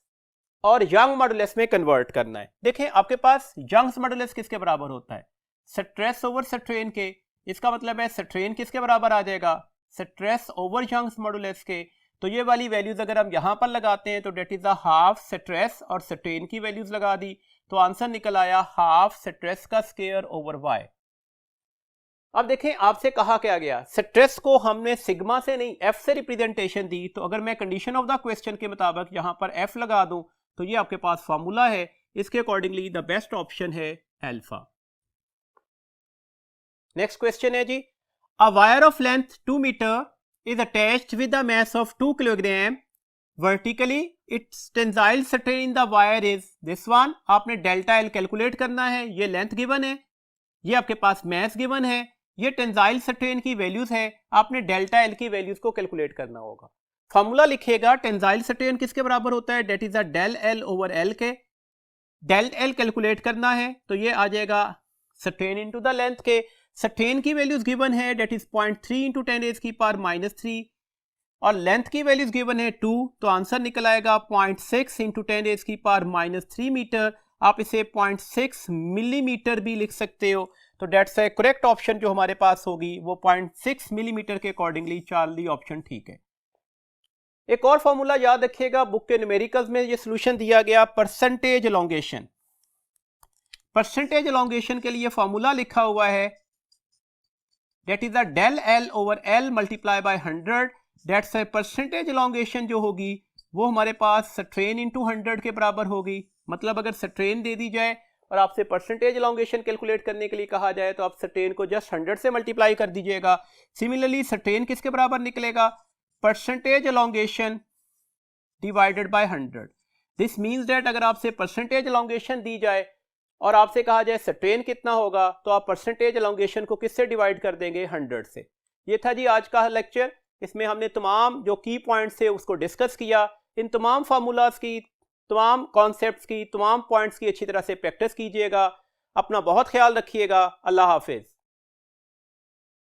और यंग मॉडुलस में कन्वर्ट करना है। देखें आपके पास यंग्स मॉडुलस किसके बराबर होता है? स्ट्रेस ओवर स्ट्रेन के। इसका मतलब है स्ट्रेन किसके बराबर आ जाएगा? स्ट्रेस ओवर यंग्स मॉडुलस के। तो ये वाली वैल्यूज अगर हम यहां पर लगाते हैं तो that is the half stress और स्ट्रेन की वैल्यूज लगा दी, तो आंसर निकल आया हाफ स्ट्रेस का स्क्वायर ओवर वाई। अब देखें आपसे कहा क्या गया, स्ट्रेस को हमने सिग्मा से नहीं एफ से रिप्रेजेंटेशन दी। तो अगर मैं कंडीशन ऑफ द क्वेश्चन के मुताबिक यहां पर एफ लगा दूं तो ये आपके पास फॉर्मूला है। इसके अकॉर्डिंगली द बेस्ट ऑप्शन है अल्फा। नेक्स्ट क्वेश्चन है जी, a wire of length 2 metre is attached with the mass of 2 kilogram vertically, it's tensile strain in the wire is this one. आपने डेल्टा एल कैलकुलेट करना है, ये length given है, ये आपके पास मास गिवन है, ये टेंसाइल स्ट्रेन की वैल्यूज है, आपने डेल्टा एल की वैल्यूज को कैलकुलेट करना होगा। फॉर्मूला लिखिएगा, टेंसाइल स्ट्रेन किसके बराबर होता है, that is a del L over L के। डेल एल कैलकुलेट करना है तो ये आ जाएगा स्ट्रेन इनटू द लेंथ के। स्ट्रेन की वैल्यूज गिवन है, डेट इज 0.3 इंटू 10⁻³ और लेंथ की वैल्यूज गिवन है 2, तो आंसर निकल आएगा 0.6 इंटू 10⁻³ मीटर। आप इसे 0.6 मिलीमीटर भी लिख सकते हो, तो डेट्स ए करेक्ट ऑप्शन जो हमारे पास होगी वो 0.6 मिलीमीटर के अकॉर्डिंगली चार्ली ऑप्शन ठीक है। एक और फॉर्मूला याद रखिएगा, बुक के न्यूमेरिकल्स में ये सोल्यूशन दिया गया, परसेंटेज एलोंगेशन। परसेंटेज एलोंगेशन के लिए फॉर्मूला लिखा हुआ है, that is a del L over L multiply by 100। That's a percentage elongation जो होगी वो हमारे पास स्ट्रेन इंटू 100 के बराबर होगी। मतलब अगर स्ट्रेन दे दी जाए और आपसे परसेंटेज एलोंगेशन कैलकुलेट करने के लिए कहा जाए तो आप स्ट्रेन को जस्ट 100 से मल्टीप्लाई कर दीजिएगा। सिमिलरली स्ट्रेन किसके बराबर निकलेगा, percentage elongation divided by 100। This means that अगर आपसे परसेंटेज एलोंगेशन दी जाए और आपसे कहा जाए स्ट्रेन कितना होगा, तो आप परसेंटेज एलोंगेशन को किससे डिवाइड कर देंगे, 100 से। ये था जी आज का लेक्चर। इसमें हमने तमाम जो की पॉइंट्स थे उसको डिस्कस किया। इन तमाम फार्मूलाज की, तमाम कॉन्सेप्ट्स की, तमाम पॉइंट्स की अच्छी तरह से प्रैक्टिस कीजिएगा। अपना बहुत ख्याल रखिएगा। अल्लाह हाफिज।